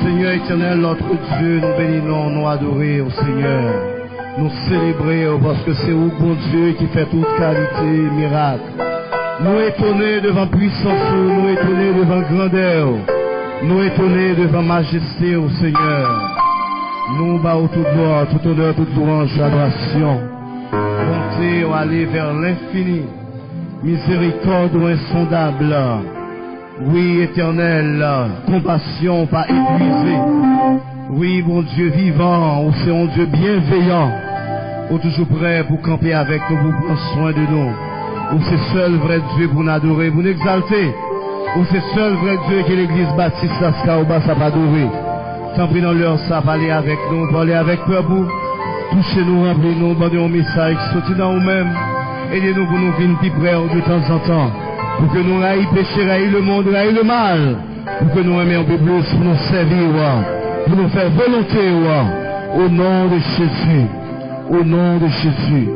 Seigneur éternel, notre Dieu, nous bénissons, nous adorons au Seigneur. Nous célébrer parce que c'est au bon Dieu qui fait toute qualité, miracle. Nous étonnés devant puissance, nous étonnés devant grandeur, nous étonnés devant majesté au Seigneur. Nous battons toute gloire, tout honneur, toute louange, adoration. Bonté, on aller vers l'infini. Miséricorde insondable. Oui, éternel, compassion pas épuisée. Oui, mon Dieu vivant, c'est un Dieu bienveillant. Ou toujours prêt pour camper avec nous, pour prendre soin de nous. Ou c'est seul vrai Dieu pour nous adorer, pour nous exalter. Ou c'est seul vrai Dieu que l'église baptiste ça ou bas ça pas adorer. Tant pis dans l'heure ça parler avec nous, parler avec peuple. Touchez-nous, remplis-nous, bandez un message, sortez dans nous-mêmes. Aidez-nous pour nous venir plus près de temps en temps. Pour que nous raillions péché, raillions le monde, raillions le mal. Pour que nous aimions un peu plus, pour nous servir, pour nous faire volonté, au nom de Jésus. Au nom de Jésus.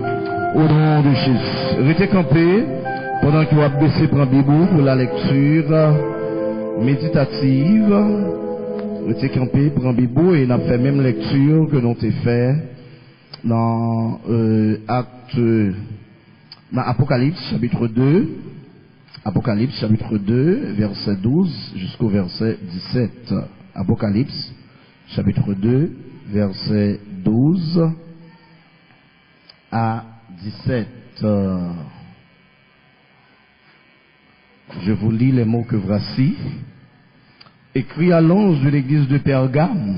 Au nom de Jésus. Restez campés pendant que vous avez baissé pour un bibou pour la lecture méditative. Restez campés pour un bibou et nous avons fait même lecture que nous avons fait dans Apocalypse chapitre 2. Apocalypse chapitre 2, verset 12 jusqu'au verset 17. Apocalypse chapitre 2, verset 12 à 17. Je vous lis les mots que voici. Écrit à l'ange de l'église de Pergame,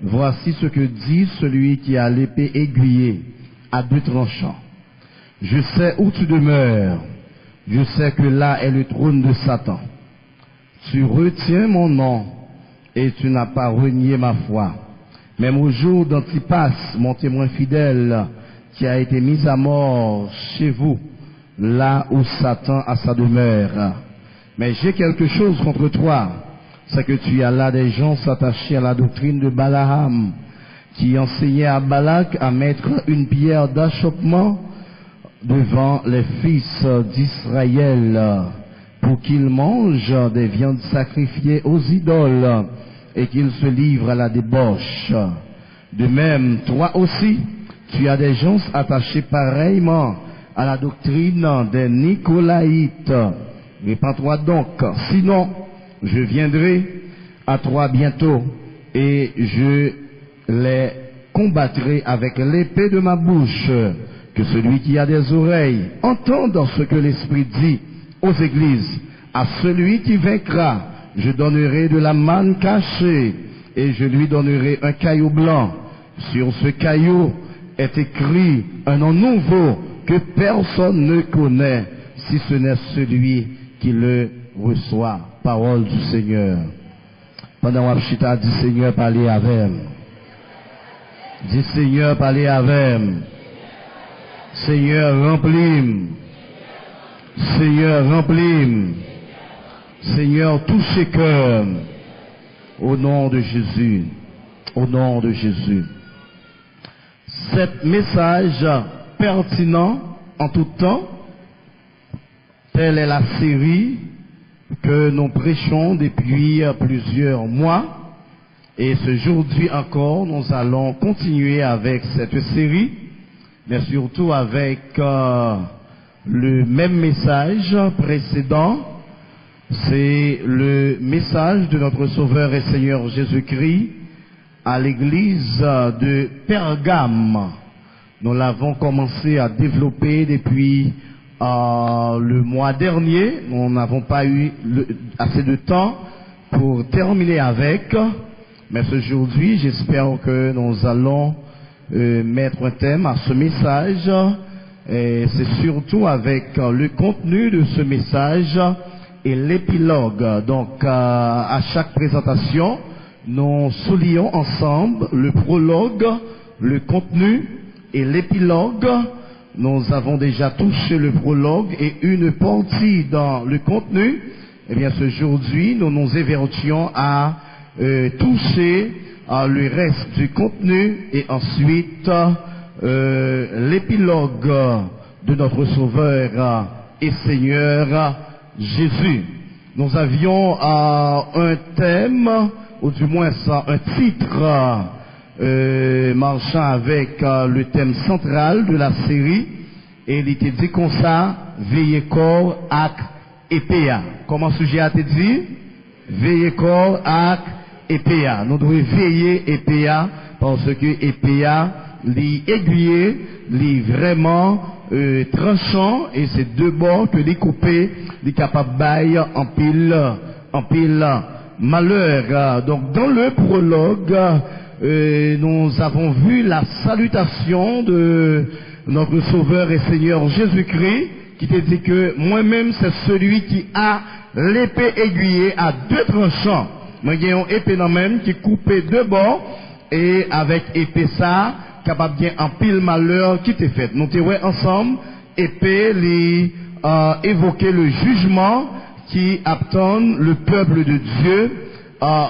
voici ce que dit celui qui a l'épée aiguillée à deux tranchants. Je sais où tu demeures. Je sais que là est le trône de Satan. Tu retiens mon nom et tu n'as pas renié ma foi. Même au jour d'Antipas, mon témoin fidèle, qui a été mis à mort chez vous, là où Satan a sa demeure. Mais j'ai quelque chose contre toi, c'est que tu as là des gens attachés à la doctrine de Balaam, qui enseignait à Balak à mettre une pierre d'achoppement devant les fils d'Israël pour qu'ils mangent des viandes sacrifiées aux idoles et qu'ils se livrent à la débauche. De même, toi aussi, tu as des gens attachés pareillement à la doctrine des Nicolaïtes. Répands-toi donc, sinon je viendrai à toi bientôt et je les combattrai avec l'épée de ma bouche. Que celui qui a des oreilles entende ce que l'Esprit dit aux églises. À celui qui vaincra, je donnerai de la manne cachée et je lui donnerai un caillou blanc. Sur ce caillou est écrit un nom nouveau que personne ne connaît, si ce n'est celui qui le reçoit. Parole du Seigneur. Pendant Wapchita, dit Seigneur, parlez avec. Dit Seigneur, parlez avec. Seigneur, remplis. Seigneur, remplis. Seigneur, touche cœur. Au nom de Jésus. Au nom de Jésus. Cet message pertinent en tout temps, telle est la série que nous prêchons depuis plusieurs mois. Et aujourd'hui encore, nous allons continuer avec cette série, mais surtout avec le même message précédent. C'est le message de notre Sauveur et Seigneur Jésus-Christ à l'église de Pergame. Nous l'avons commencé à développer depuis le mois dernier. Nous n'avons pas eu assez de temps pour terminer avec. Mais aujourd'hui, j'espère que nous allons mettre un thème à ce message. Et c'est surtout avec le contenu de ce message et l'épilogue. Donc, à chaque présentation, nous soulignons ensemble le prologue, le contenu et l'épilogue. Nous avons déjà touché le prologue et une partie dans le contenu. Eh bien, aujourd'hui, nous nous évertuons à toucher le reste du contenu et ensuite l'épilogue de notre Sauveur et Seigneur Jésus. Nous avions un thème ou du moins ça, un titre marchant avec le thème central de la série, et il était dit comme ça, veiller corps, acte et PA. Comment sujet a été dit? Veiller corps, acte et PA. Nous devons veiller et PA, parce que EPA, les aiguillés, les vraiment tranchant, et c'est deux bords que les couper, les capables bailler en pile malheur. Donc dans le prologue, nous avons vu la salutation de notre Sauveur et Seigneur Jésus-Christ, qui te dit que moi-même c'est celui qui a l'épée aiguillée à deux tranchants. Moi j'ai une épée dans même qui coupe deux bords, et avec épée ça, capable bien en pile malheur qui t'est fait. Nous t'es ensemble, épée les évoquer le jugement qui attend le peuple de Dieu,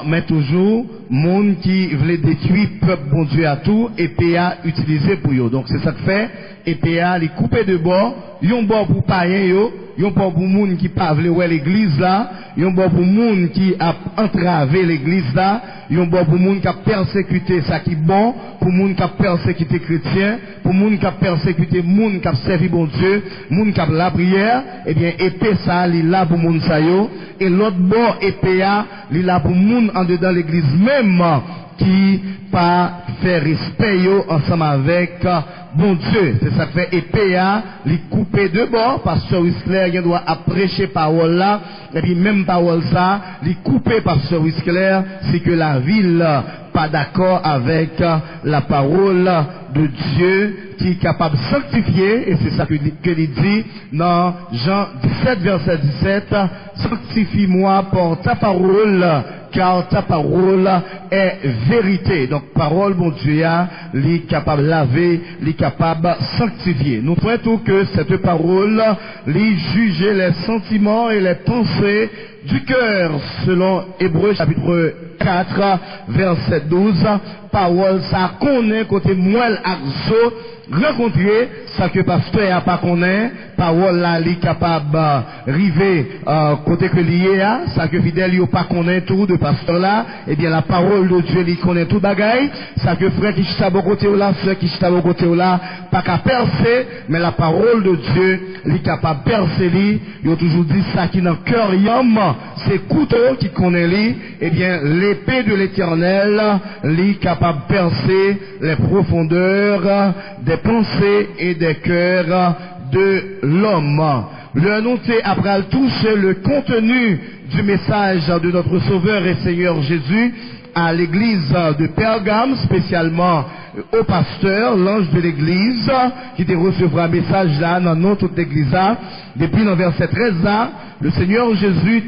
mais toujours monde qui voulait détruire peuple bon Dieu à tout, épée a utilisé pour eux. Donc c'est ça que fait, épée a les couper de bord, yon bord pour païen yo, yon bord pour monde qui pas voulait ouais l'église là, yon bord pour monde qui a entravé l'église là, yon bord pour monde qui a persécuté ça qui bon, pour monde qui a persécuté chrétien, pour monde qui a persécuté monde qui a servi bon Dieu, monde qui a la prière, eh bien épée ça li là pour monde ça yo, et l'autre bord épée a li là pour monde en dedans l'église même qui pas fait respect yo ensemble avec bon Dieu. C'est ça que fait épée a li couper de bord, pasteur Whistler il doit prêcher parole là, et puis même parole ça li couper pasteur Whistler, c'est que la ville pas d'accord avec la parole de Dieu qui est capable de sanctifier, et c'est ça que il dit dans Jean 17 verset 17, sanctifie-moi par ta parole, car ta parole est vérité. Donc parole bon Dieu est capable de laver, est capable de sanctifier. Nous trouvons que cette parole lui juger les sentiments et les pensées du cœur, selon Hébreux chapitre 4 verset 12. Parole ça connaît côté moelle axo rencontrer ça que pasteur a pas connaît, parole là li capable river côté que lié a, ça que fidèle yo pas connaît tout de pasteur là, et bien la parole de Dieu li connaît tout bagaille, ça que frère qui chita bon côté là, frère qui chita bon côté là, pas qu'à percer, mais la parole de Dieu li capable percer li, yo toujours dit ça qui dans cœur yom, c'est couteau qui connaît li, et bien l'épée de l'Éternel li capable percer les profondeurs des pensées et des cœurs de l'homme. Le noté après toucher le contenu du message de notre Sauveur et Seigneur Jésus à l'église de Pergame, spécialement au pasteur, l'ange de l'église, qui te recevra un message là dans notre église là. Depuis le verset 13 là, le Seigneur Jésus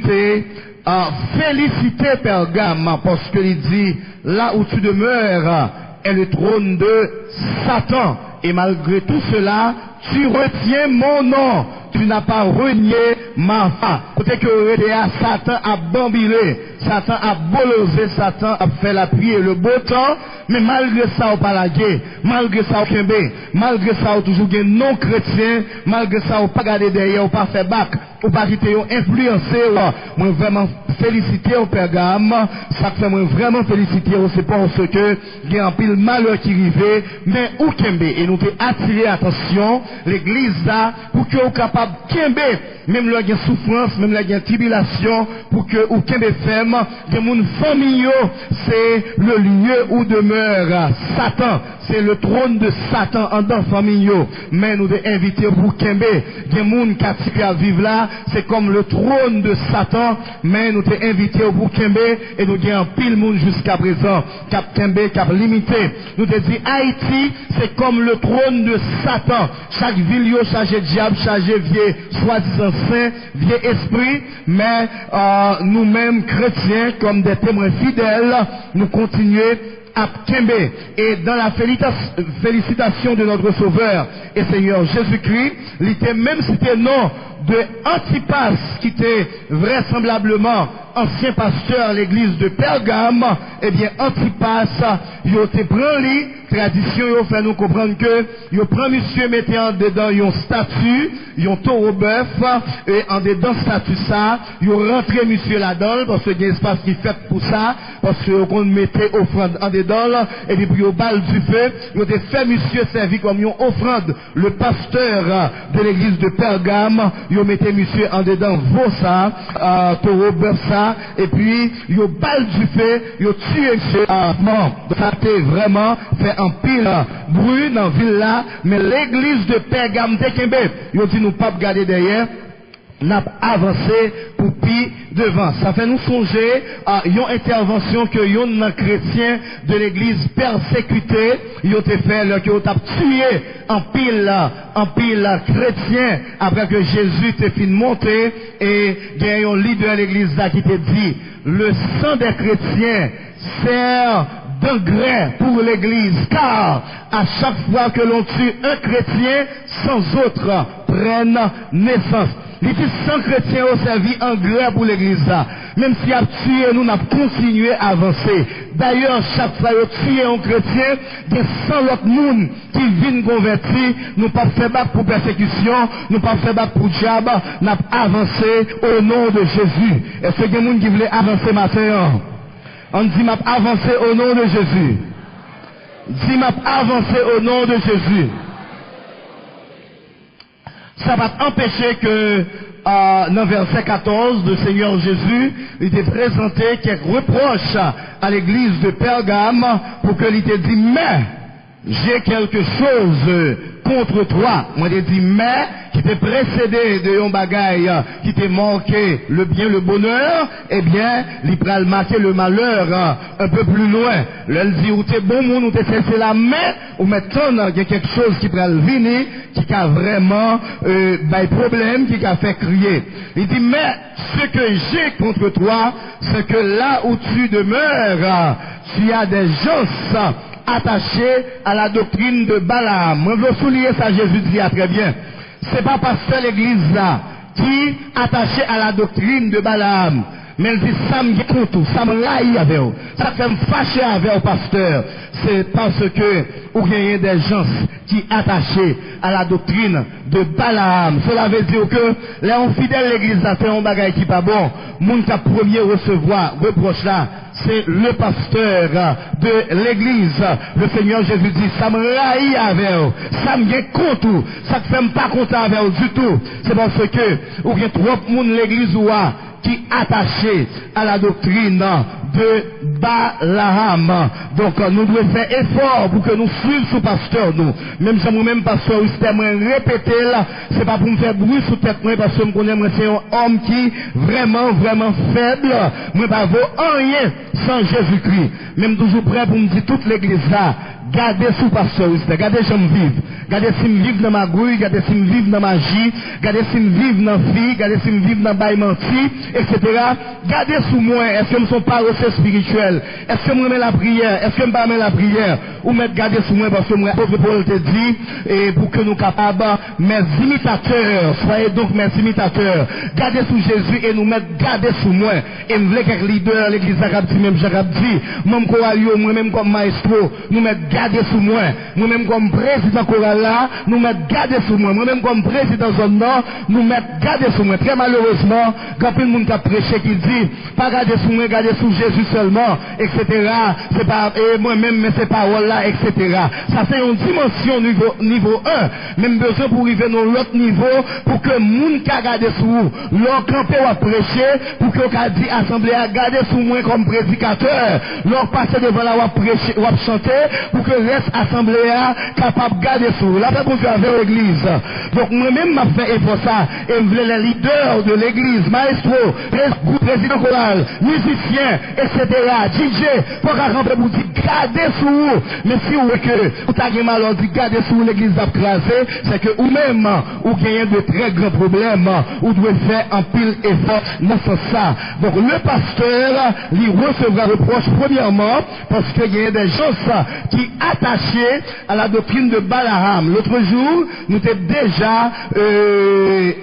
t'a félicité Pergame, parce qu'il dit, là où tu demeures est le trône de Satan. Et malgré tout cela, tu retiens mon nom. Tu n'as pas renié ma foi. Côté que Satan a bambilé, Satan a bolosé, Satan a fait la pluie et le beau temps, mais malgré ça, on pas la guerre, malgré ça, on kembe, malgré ça, on toujours des non-chrétiens, malgré ça, on pas gardé derrière, on pas fait bac, on pas quitter, on influencé, moi vraiment féliciter au Pergame, ça fait moi vraiment féliciter, c'est parce que il y a un pile malheur qui arrive, mais où kembe, et nous t'ai attiré attention, l'église là, pour que vous capable kembe, même là il y a souffrance, même là il y a tribulation, pour que ou kembe femme, de mon famille, c'est le lieu où demeure Satan, c'est le trône de Satan en dans famille, mais nous devons inviter pour kembe, des monde qui à vivre là, c'est comme le trône de Satan, mais nous devons inviter pour kembe, et nous avons pile monde jusqu'à présent, cap kembe, cap limité. Nous devons dire Haïti, c'est comme le trône de Satan, chaque ville chargé diable, chargé vieux, soi-disant saint, vieux esprit, mais nous-mêmes chrétiens, comme des témoins fidèles, nous continuons à Kembe. Et dans la félicitation de notre Sauveur et Seigneur Jésus-Christ, il était même cité nom de Antipas, qui était vraisemblablement ancien pasteur à l'église de Pergame, eh bien, Antipas, il a été pris, tradition, il a fait nous comprendre que, il prend monsieur, mettez en dedans, une statue, un taureau bœuf, et en dedans statue ça, il a rentré monsieur là-dedans, parce qu'il y a un espace qui est fait pour ça, parce qu'on mettait offrande en dedans, et puis il a balle du feu, il a fait monsieur servi comme une offrande, le pasteur de l'église de Pergame, il a mis monsieur en dedans, vaut ça, taureau bœuf ça, et puis il a balle du feu, il a tué monsieur, ça a été vraiment fait un pile bruit dans la ville là, mais l'église de Pergame Tekembe, il a dit nous pas regarder derrière, n'a avancé pour puis devant. Ça fait nous songer à une intervention que un chrétien de l'église persécuté, il a fait là, qu'il a tué en pile chrétien après que Jésus t'est fini de monter, et il y a un leader de l'église là qui te dit, le sang des chrétiens sert d'engrais pour l'église, car à chaque fois que l'on tue un chrétien, sans autre prennent naissance. Les sans chrétiens ont servi engrais pour l'église. Même si a tué, nous n'avons continué à avancer. D'ailleurs, chaque fois que tué un chrétien, des 100 autres monde qui viennent convertir, nous pas fait battre pour persécution, nous pas fait battre pour diable, nous avons avancé au nom de Jésus. Est-ce qu'il y a des gens qui voulaient avancer matin? On dit m'a avancé au nom de Jésus. Dis m'a avancé au nom de Jésus. Ça va empêcher que dans verset 14, le Seigneur Jésus, il t'a présenté quelques reproches à l'église de Pergame pour que il t'a dit, mais j'ai quelque chose contre toi. Moi, j'ai dit, mais qui t'est précédé de un bagaille qui t'est manqué le bien, le bonheur, eh bien, il pourra marquer le malheur un peu plus loin. Là, il dit, ou t'es bon monde, ou t'es cessé la main, ou maintenant, il y a quelque chose qui pourra venir, qui a vraiment, problème, qui a fait crier. Il dit, mais ce que j'ai contre toi, c'est que là où tu demeures, tu as des gens attachés à la doctrine de Balaam. Je veux souligner ça, Jésus dit très bien. C'est pas parce que l'église là qui est attachée à la doctrine de Balaam. Mais elle dit, ça me contre, ça me raille avec vous, ça fait me fâcher avec le pasteur. C'est parce que vous gagnez des gens qui sont attachés à la doctrine de Balaam. Cela veut dire que les infidèles de l'église a fait un bagage qui pas bon. Moun qui a premier recevoir reproche là, c'est le pasteur de l'église. Le Seigneur Jésus dit, ça me raille avec vous, ça me vient contre, ça ne fait pas content avec vous du tout. C'est parce que vous avez trop de monde l'église qui est attaché à la doctrine de Balaam. Donc nous devons faire effort pour que nous suivions ce pasteur nous. Même si moi-même pasteur, c'était moi répéter là, c'est pas pour me faire bruit sous tête moi parce que je connais c'est un homme qui vraiment faible. Moi pas vaut rien sans Jésus-Christ. Même toujours prêt pour me dire toute l'église là. Gardez sous pasteur, gardez si je vive. Gardez si je vive dans ma grouille, gardez si je vive dans ma vie, gardez si je vive dans la vie, gardez si je vive dans le menti, etc. Gardez sous moi, est-ce que je ne suis pas reçu spirituel? Est-ce que je mets la prière? Est-ce que je ne mets la prière? Ou mettre gardez sous moi parce que moi, l'apôtre Paul te dit, et pour que nous capables, mes imitateurs, soyez donc mes imitateurs, gardez sous Jésus et nous mettre gardez sous moi. Et nous voulons quelques leaders, l'église arabe dit, même j'arabe dit, même choralio, moi-même comme maestro, nous mettre gardez sous moi. Moi-même comme président choral là, nous mettre gardez sous moi. Moi-même comme président zone nord, nous mettre gardez sous moi. Très malheureusement, quand tout le monde a prêché qui dit, pas garder sous moi, garder sous Jésus seulement, etc. C'est pas, et moi-même, mais c'est pas là, etc. Ça fait une dimension niveau 1. Même besoin pour arriver dans l'autre niveau, pour que monde qui a gardé sous vous, leur campé ou prêcher, pour que vous dit assemblée à garder sous moi comme prédicateur, leur passer devant la ou prêcher ou chanter, pour que reste assemblée capable de garder sous. La paix pour Dieu avec l'église. Donc moi-même m'a fait effort ça, et je voulais les leaders de l'église, maestro, président choral, musicien, etc., DJ, pour rentrer pour dire gardez sous vous. Mais si vous voulez que vous avez mal dit gardez sous l'église à craser, c'est que vous-même, vous gagnez de très grands problèmes, vous devez faire un pile effort dans ça. Donc le pasteur, lui recevra reproche premièrement, parce qu'il y a des gens qui attachés à la doctrine de Balaam, Balaam. L'autre jour, nous avons déjà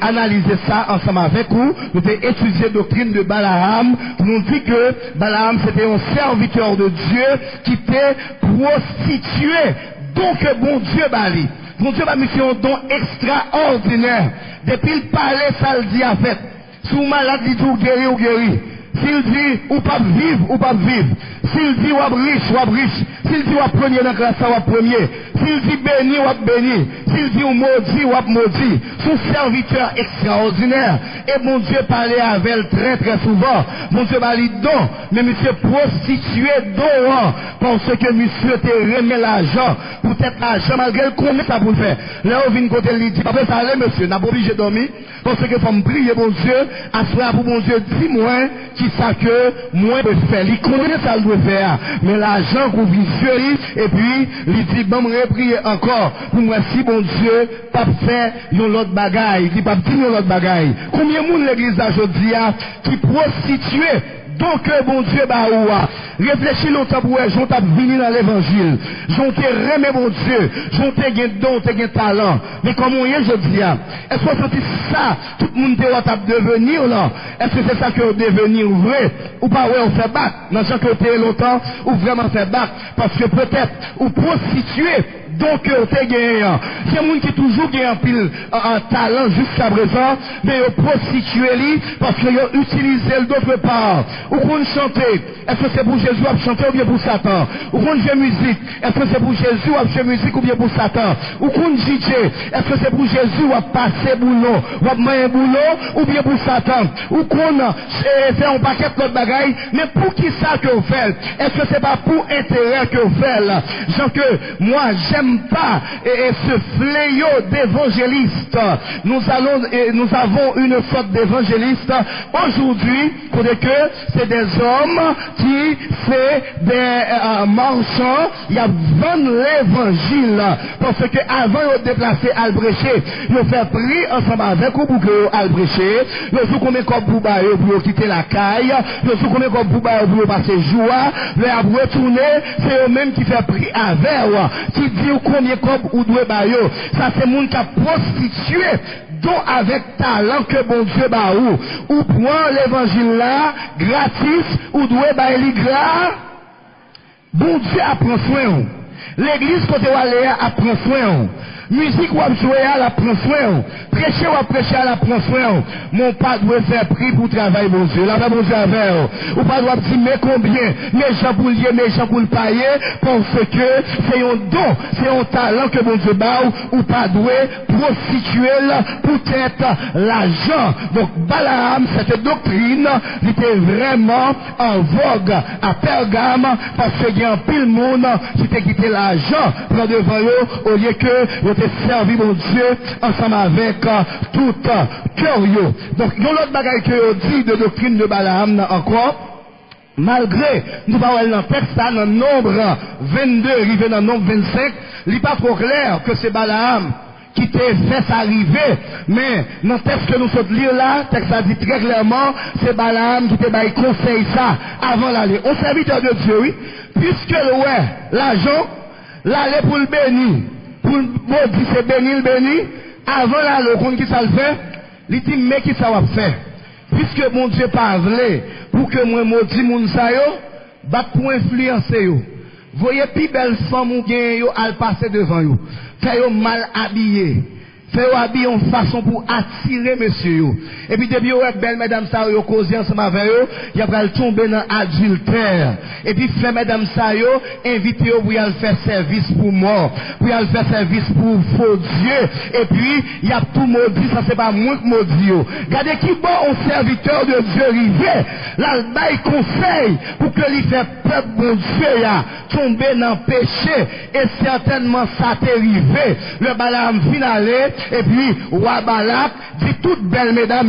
analysé ça ensemble avec vous. Nous avons étudié la doctrine de Balaam. Nous dit que Balaam c'était un serviteur de Dieu qui était prostitué. Donc bon Dieu bali. Bon Dieu m'a mis un don extraordinaire. Depuis le palais, ça le dit à fait. Si vous malade, il dit ou guéri ou guéri. S'il dit ou pas vivre, ou pas vivre. S'il dit ou riche, ou riche. S'il dit ou premier dans la classe, ou premier. S'il dit béni, ou béni. S'il dit ou maudit, ou maudit. Son serviteur extraordinaire. Et mon Dieu parlait avec elle très très souvent. Mon Dieu m'a dit don. Mais monsieur prostitué don. Parce que monsieur te remet l'argent. Pour être l'argent, malgré le combien ça pour le faire. Là, on vient côté, il dit, après ça, allez monsieur, n'a pas obligé de dormir. Parce que faut me prier, mon Dieu. Assoir pour mon Dieu, dis-moi qui ça que moi je faire. Il connaît ça, il doit faire. Mais l'argent qu'on vit sur lui, et puis, il dit, bon, me prier encore. Pour moi, si mon Dieu, pas fait, yon l'autre bagaille. Il pas dit yon l'autre bagaille. Combien de monde l'église d'aujourd'hui qui prostitué? Donc, bon Dieu, bah, réfléchis longtemps pour eux, j'ont venu dans l'évangile. J'ont remis mon Dieu. J'ont gagné don, gagné talent. Mais comme on est, je dis, est-ce que c'est ça, tout le monde doit devenir là? Est-ce que c'est ça que devenir vrai? Ou pas, ouais, on fait battre. Dans chaque côté longtemps, ou vraiment fait battre. Parce que peut-être, ou prostituer. Donc, t'es gagnant. C'est un monde qui toujours gagne un talent jusqu'à présent, mais ils prostitué lui parce qu'ils ont utilisé d'autre part. Ou qu'on chante, est-ce que c'est pour Jésus à chanter ou bien pour Satan? Ou qu'on joue musique, est-ce que c'est pour Jésus à jouer musique ou bien pour Satan? Ou qu'on DJ, est-ce que c'est pour Jésus à passer boulot, ou à manger boulot ou bien pour Satan? Ou qu'on fait un paquet de bagaille, mais pour qui ça que vous faites? Est-ce que c'est pas pour intérêt que vous faites? Genre que moi j'aime pas et ce fléau d'évangéliste. Nous avons une sorte d'évangéliste aujourd'hui, pour que c'est des hommes qui fait des marchands, il a vendu l'évangile. Parce que avant de déplacer à Albreché, ils ont fait prix ensemble avec vous pour que Albreché, ils ont combien comme pour quitter la caille, ils ont combien comme pour passer joie, ils ont retourné, c'est eux-mêmes qui fait prix avec vous, qui dit combien comme ou doit bailler. Ça c'est monde qui a prostitué donc avec talent que bon Dieu ba ou prend l'évangile là gratis ou doit bailler gras. Bon Dieu apprend soin. L'église côté aller apprend soin. Musique ou jouer à la prend soin. Prêcher ou prêcher à la prend soin. Mon pas doit faire prix pour travailler mon Dieu. Là bon Dieu avec ou pas doit dire mais combien, mais gens pour lier, mais gens pour le payer parce que c'est un don, c'est un talent que mon Dieu ba ou pas doit prostituer pour être l'argent. Donc Balaam cette doctrine était vraiment en vogue à Pergame parce qu'il y a un pile monde qui t'a quitté l'argent pour devant eux au lieu que servi mon Dieu ensemble avec tout cœur. Donc, il y a l'autre bagaille que dit de doctrine de Balaam encore. Malgré, nous parlons dans le texte, dans le nombre 22, arrivé dans le nombre 25, il n'est pas trop clair que c'est Balaam qui t'a fait ça arriver, mais dans le texte que nous sommes lire là, le texte a dit très clairement, c'est Balaam qui t'a baillé conseil ça avant l'aller. Au serviteur de Dieu, oui, puisque l'argent, l'aller pour le bénir. Pour le maudit, c'est béni, le béni. Avant là, le compte qui ça le fait, il dit, mais qui ça va faire? Puisque mon Dieu parle, pour que moi maudit mon sa yo, bat pour influencer yo. Voyez, plus belle femme ou bien yo, elle passe devant yo. Fait yo mal habillé. Fait habiller en façon pour attirer monsieur. Et puis depuis vous êtes belle mesdames ça yo causer ensemble avec eux, il va tomber dans adultère. Et puis fait mesdames ça yo inviter pour y aller faire service pour mort, pour y aller faire service pour faux Dieu. Et puis il y a tout maudit, ça c'est pas moi qui maudit. Regardez qui bon un serviteur de Dieu rivé, là il bail conseil pour que lui fait peuple bon Dieu ya tomber dans péché et certainement ça t'est arrivé. Le Balaam finalé. Et puis, Wabalak dit toutes belles mesdames,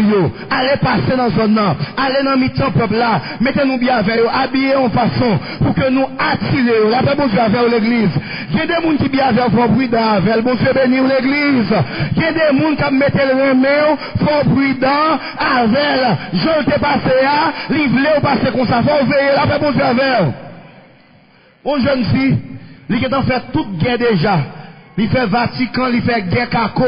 allez passer dans son nom, allez dans mi-temps peuple là, mettez-nous bien avec eux, habillez en façon pour que nous attirions. La paix, bon Dieu, avec l'église. Il y a des gens qui bien avec font bruit avec, bon Dieu bénir l'église. Il y a des gens qui mettent le remède, font bruit avec, je t'ai passé à, livrer ou passer comme ça, faut veiller, la paix, bon Dieu, avec. Une jeune fille, qui est en fait toute guerre déjà. il fait Vatican, il fait guerre caco.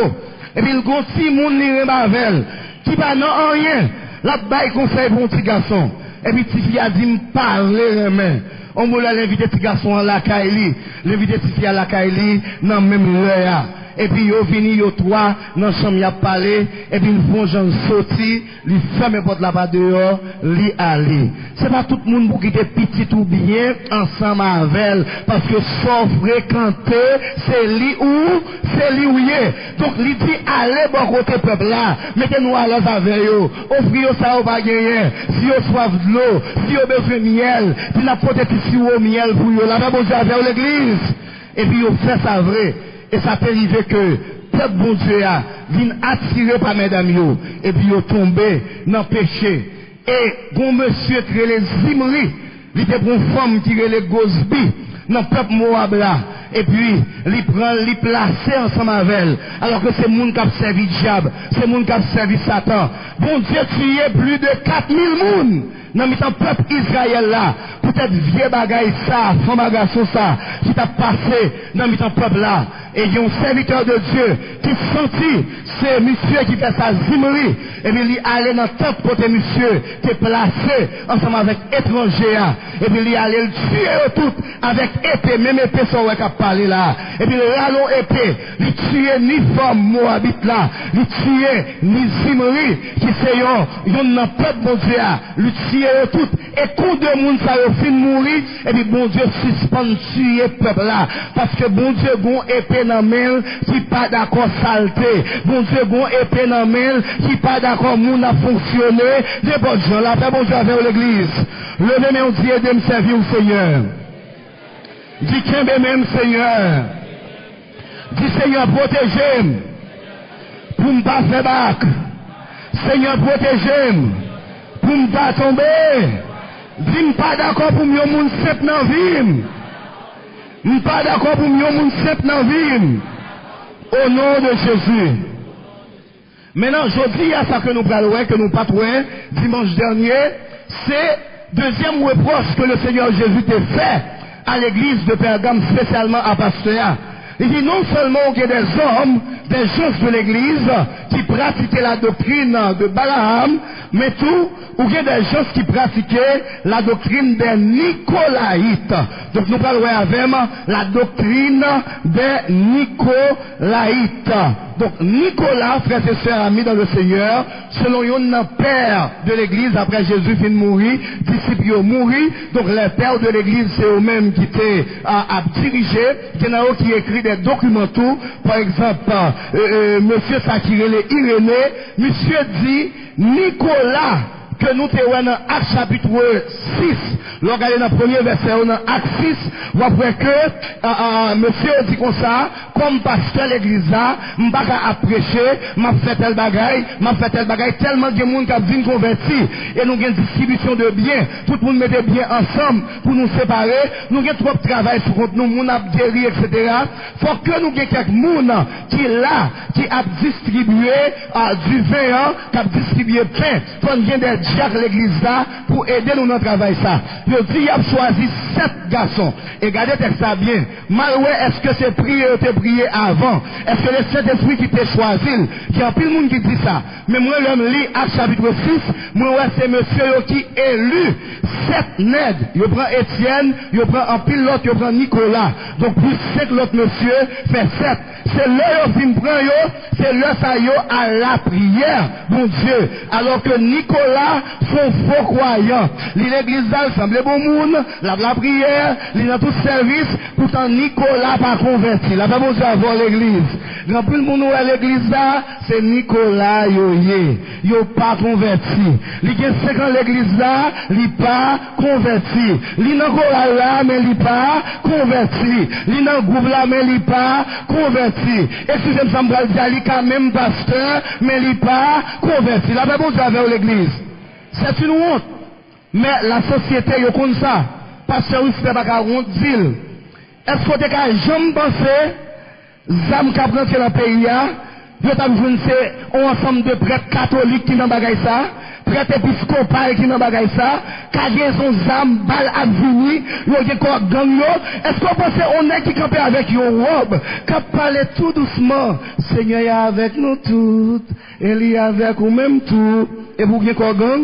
Et puis il go si moun li remavel, qui pas non rien, la baille conseil pour un petit garçon. Et puis petit fille a dit me parler main. On voulait l'inviter petit garçon à la Kaili, l'inviter petit fille à la Kaili, dans même l'heure. Et puis yo vini yo trois dans chambre y a parlé et puis ils font gens sorti, li ferme porte là bas dehors, li aller. C'est pas tout le monde pour quitter petit ou bien ensemble avec parce que sans fréquenter, c'est li ou yé. Donc li dit allez bon côté peuple là, mettez-nous à l'aise avec yo. Offrir yo ça ou pas gagner. Si yo soif de l'eau, si yo besoin de miel, puis la porte ici au miel pour yo. Là bas bon Dieu avec l'église. Et puis yo fait ça vrai. Et ça peut arriver que peuple bon Dieu a vient attiré par mesdames yo et puis yo tombé dans le péché. Et bon monsieur qui les Zimri, il était pour une femme qui les Gosbi dans le peuple Moab là. Et puis, il prend, il place ensemble avec elle. Alors que c'est moun qui a servi diable, c'est moun qui a servi Satan. Bon Dieu tué plus de 4000 moun dans le peuple Israël là. Peut-être vieux bagaille ça, son bagage ça, qui t'a passé dans le peuple là. Et il y a un serviteur de Dieu qui sentit, c'est monsieur qui fait sa Zimri. Et puis il allait dans le temple côté monsieur, qui est placé ensemble avec étranger. Et puis il allait le tuer tout avec épée, même épée sur le cap parler là. Et puis le rallon épée, il tuait ni femme moabite là, il tuait ni Zimri, qui c'est yon peuple bon Dieu, il tuait tout. Et quand de monde ça a fini de mourir, et puis bon Dieu suspend tuer peuple là. Parce que bon Dieu gon épée dans main qui pas d'accord saleté. Bon Dieu gon épée dans main qui pas d'accord moun a fonctionné. Des bonnes gens là, bon Dieu avec l'église. Levez mes Dieu de me servir au Seigneur. Dis qu'un même Seigneur. Dis Seigneur protégez-moi. Pour me pas faire bac. Seigneur protégez-moi. Pour me pas tomber. Dis pas d'accord pour mieux moun simple dans vie. Je ne suis pas d'accord pour mieux moun simple dans vie. Au nom de Jésus. Maintenant, je dis à ça que nous parlons, que nous pas trouvé dimanche dernier, c'est deuxième reproche que le Seigneur Jésus t'a fait à l'église de Pergame, spécialement à Pasteur. Il dit non seulement qu'il y a des hommes, des gens de l'église qui pratiquaient la doctrine de Balaam, mais tout, ou il y a des gens qui pratiquaient la doctrine des Nicolaïtes. Donc nous parlons avec la doctrine des Nicolaïtes. Donc Nicolas, frères et sœurs amis dans le Seigneur, selon un père de l'église, après Jésus fin de mourir, disciples mourir, donc les pères de l'église, c'est eux-mêmes qui étaient à diriger, il y en a qui écrit des documents tout, par exemple, monsieur Sakiré, Irénée, monsieur dit, Nicolas, que nous te voyons dans Acte chapitre 6, lorsqu'on est dans le premier verset, dans Acte 6, vous voyez que monsieur dit comme ça, comme pasteur l'église là, je ne vais pas prêcher, je fait tel bagaille, tellement de gens qui viennent convertir, et nous avons une distribution de biens, tout le monde met des biens ensemble pour nous séparer, nous avons trop de travail sur nous, nous avons guéri, etc. Il faut que nous ayons quelques gens qui là, qui a distribué du vin, qui a distribué pain, il faut qu'il y ait des diacres l'église là pour aider nous dans le travail ça. Je dis, il a choisi 7 garçons. Et regardez ça bien. Malgré est-ce que c'est prié avant? Est-ce que le Saint-Esprit qui t'a choisi? Il y a plus de monde qui dit ça. Mais moi, je lis Acte chapitre 6, moi, c'est monsieur qui élu 7 nègres. Il prend Étienne, il prend un pilote, il prend Nicolas. Donc, plus 5 l'autre monsieur fait 7. C'est là où il prend c'est là ça à la prière, mon Dieu. Alors que Nicolas, son faux croyant, l'église là, semble bon monde, la prière, il a tout service, pourtant Nicolas pas converti. La pas besoin avoir l'église. Dans plus le monde où est l'église là, c'est Nicolas yo pas converti. Il y a 5 ans l'église là, il pas converti. Il n'a pas là, mais il pas converti. Il n'a groupe là, mais il pas converti. Excusez-moi, ça me va dire, il quand même pasteur, mais il pas converti. La pas besoin avoir l'église. C'est une honte. Mais la société, yo comme ça. Pasteur, il fait pas honte ville. Est-ce que tu as jamais pensé, zam qui a rentré dans le pays, Yo t'as besoin c'est un ensemble de prêtres catholiques qui n'ont pas ça, prêtres épiscopaux qui n'ont pas ça, cargaison zam, balle à venir, yo gen quoi gang yo. Est-ce qu'on pense on est qui camper avec yo robe, qui parle tout doucement, Seigneur est avec nous toutes, il est avec nous même tout, et vous gen quoi gang?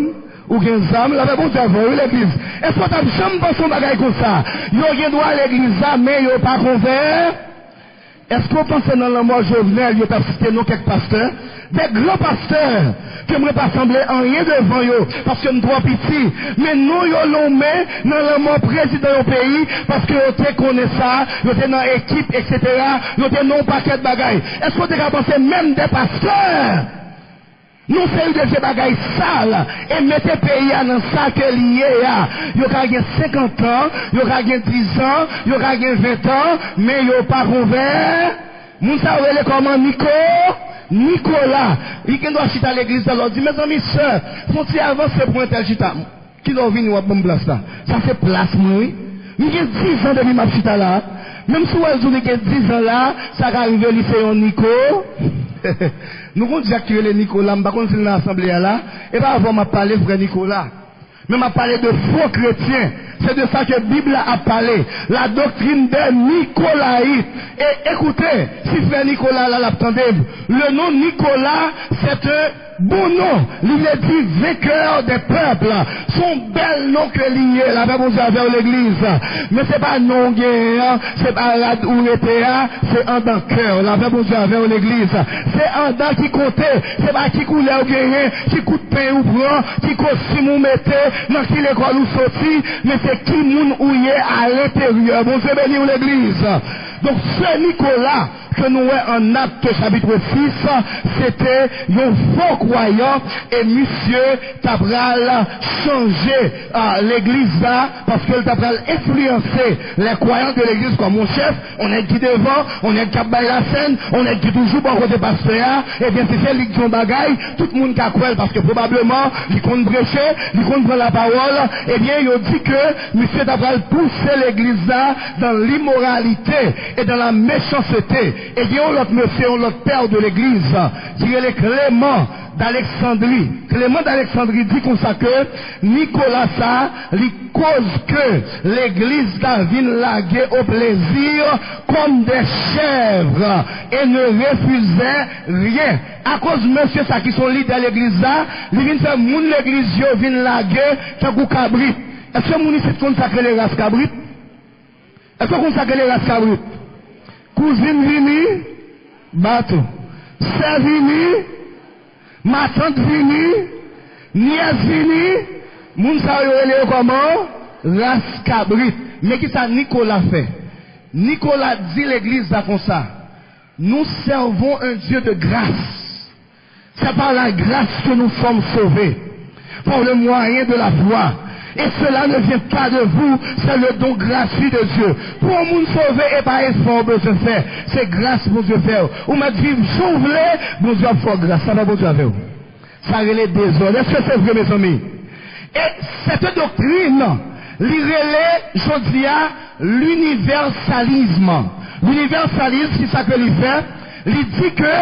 Ou gen zam, la bon Dieu avant l'église. Est-ce qu'on t'a jamais pensé un bagage comme ça? Yo gen droit à l'église mais yo pas convert. Est-ce qu'on pense dans le mot Jovenel, yo t'a cité non quelques pasteurs, des grands pasteurs qui n'aimeraient pas sembler en rien devant yo parce que nous trop petits, mais nous yo l'on met dans le mot président du pays parce que yo te connaît ça, yo te dans équipe etc. Yo te non paquet de bagailles. Est-ce qu'on t'a pensé même des pasteurs? Nous faisons de ces bagailles sales et mettez pays dans ça que lié à. Yo ka gen 50 ans, yo ka gen 10 ans, yo ka gen 20 ans, mais yo pas ouvert. Moun sa wele comment Nicolas, il doit chita à l'église de l'autre. Dit mes amis sœurs, faut-il avancer pour un tel chita? Qui doit venir ou bon place là? Ça fait place moi. J'ai 10 ans depuis ma chita là. Même si vous avez 10 ans là, ça va arriver au lycée Nico. Nous avons déjà créé les Nicolas, je ne sais pas si nous l'assemblée là, et pas avant m'a parlé frère Nicolas. Mais m'a parlé de faux chrétiens. C'est de ça que la Bible a parlé. La doctrine des Nicolaïtes. Et écoutez, si frère Nicolas là l'attendez, le nom Nicolas, c'est un bon nom. Il est dit vainqueur des peuples. Son bel nom que lié, la même chose avec l'église. Mais c'est pas non guerre, c'est pas rad ou l'étéa, c'est en dans cœur. La même chose avec l'église. C'est en dans qui comptait. C'est pas qui coulait ou guerrier, qui coup de pain ou prend, qui costume ou mettez, dans qui l'école ou sorti, mais c'est qui moun ou y est à l'intérieur. Bon Dieu béni ou l'église. Donc ce Nicolas que nous avons en Acte chapitre 6, c'était un faux croyant et monsieur Tabral changé l'église là parce que Tabral influencé les croyants de l'église comme mon chef, on est qui devant, on est qui baille la scène, on est qui toujours bon côté pasteur, et bien c'est celle qui ont bagaille, tout le monde qui a cru parce que probablement, ils comptent prêcher, ils comptent prendre la parole, et bien il dit que monsieur Tabral poussait l'église là dans l'immoralité et dans la méchanceté. Et il y a l'autre monsieur, l'autre père de l'église, qui est le Clément d'Alexandrie. Clément d'Alexandrie dit comme ça que Nicolas ça, lui cause que l'église vienne laguer au plaisir comme des chèvres et ne refusait rien. À cause de monsieur ça qui sont leaders de l'église là, il vient faire moun l'église vient laguer tant que cabrit. Est-ce que moun ici consacrer les races cabrit? Est-ce qu'on consacre les races cabrit? Cousine vini, bateau. Sœur vini, ma tante vini, nièce vini, moun sa yo comment? Race cabrit. Mais qui ça Nicolas fait? Nicolas dit l'église là comme ça. Nous servons un Dieu de grâce. C'est par la grâce que nous sommes sauvés. Par le moyen de la foi. Et cela ne vient pas de vous, c'est le don gratuit de Dieu. Pour un monde sauvé et pas effort besoin de faire. C'est grâce pour Dieu faire. Ou m'a dit, j'en voulais, bon Dieu fait grâce. Ça va bon Dieu avec vous. Ça relève des ordres. Est-ce que c'est vrai mes amis? Et cette doctrine, l'irélé, je dis à l'universalisme. L'universalisme, c'est ça que l'il fait. Il dit que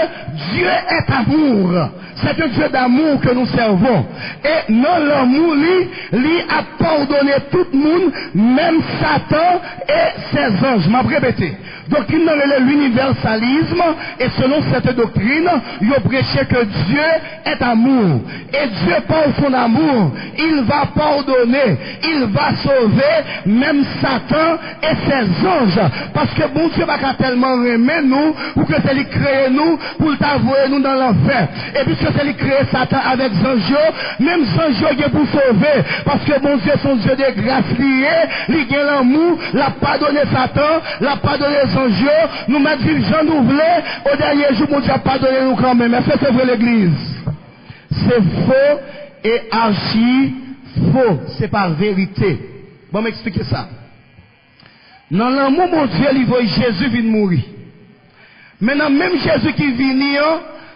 Dieu est amour. C'est un Dieu d'amour que nous servons. Et dans l'amour, lui a pardonné tout le monde, même Satan et ses anges. Je vais répéter. Donc il est l'universalisme et selon cette doctrine, il a prêché que Dieu est amour. Et Dieu par son amour, il va pardonner, il va sauver même Satan et ses anges. Parce que bon Dieu va tellement aimer nous, pour que c'est lui créer nous, pour t'avouer nous dans l'enfer. Et puisque c'est lui créer Satan avec Zanjo, même Zanjo est pour sauver. Parce que bon Dieu son Dieu de grâce lié, il a l'amour, l'a pardonné Satan, l'a pardonné Zanjo, nous m'a dit Jean Nouvelé, au dernier jour, mon Dieu a pardonné nous quand même. Est-ce que c'est vrai l'église? C'est faux et archi faux. C'est pas vérité. Bon, m'expliquer ça. Dans l'amour, mon Dieu, il voit Jésus venir mourir. Maintenant, même Jésus qui vient,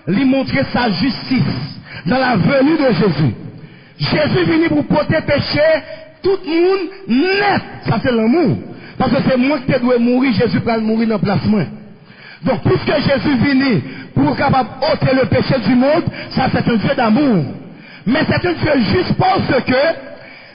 lui montrer sa justice dans la venue de Jésus. Jésus vient pour porter péché, tout le monde net. Ça, c'est l'amour. Parce que c'est moi qui dois mourir, Jésus va mourir dans la place moi. Donc, puisque Jésus vient pour capable ôter le péché du monde, ça c'est un Dieu d'amour. Mais c'est un Dieu juste parce que,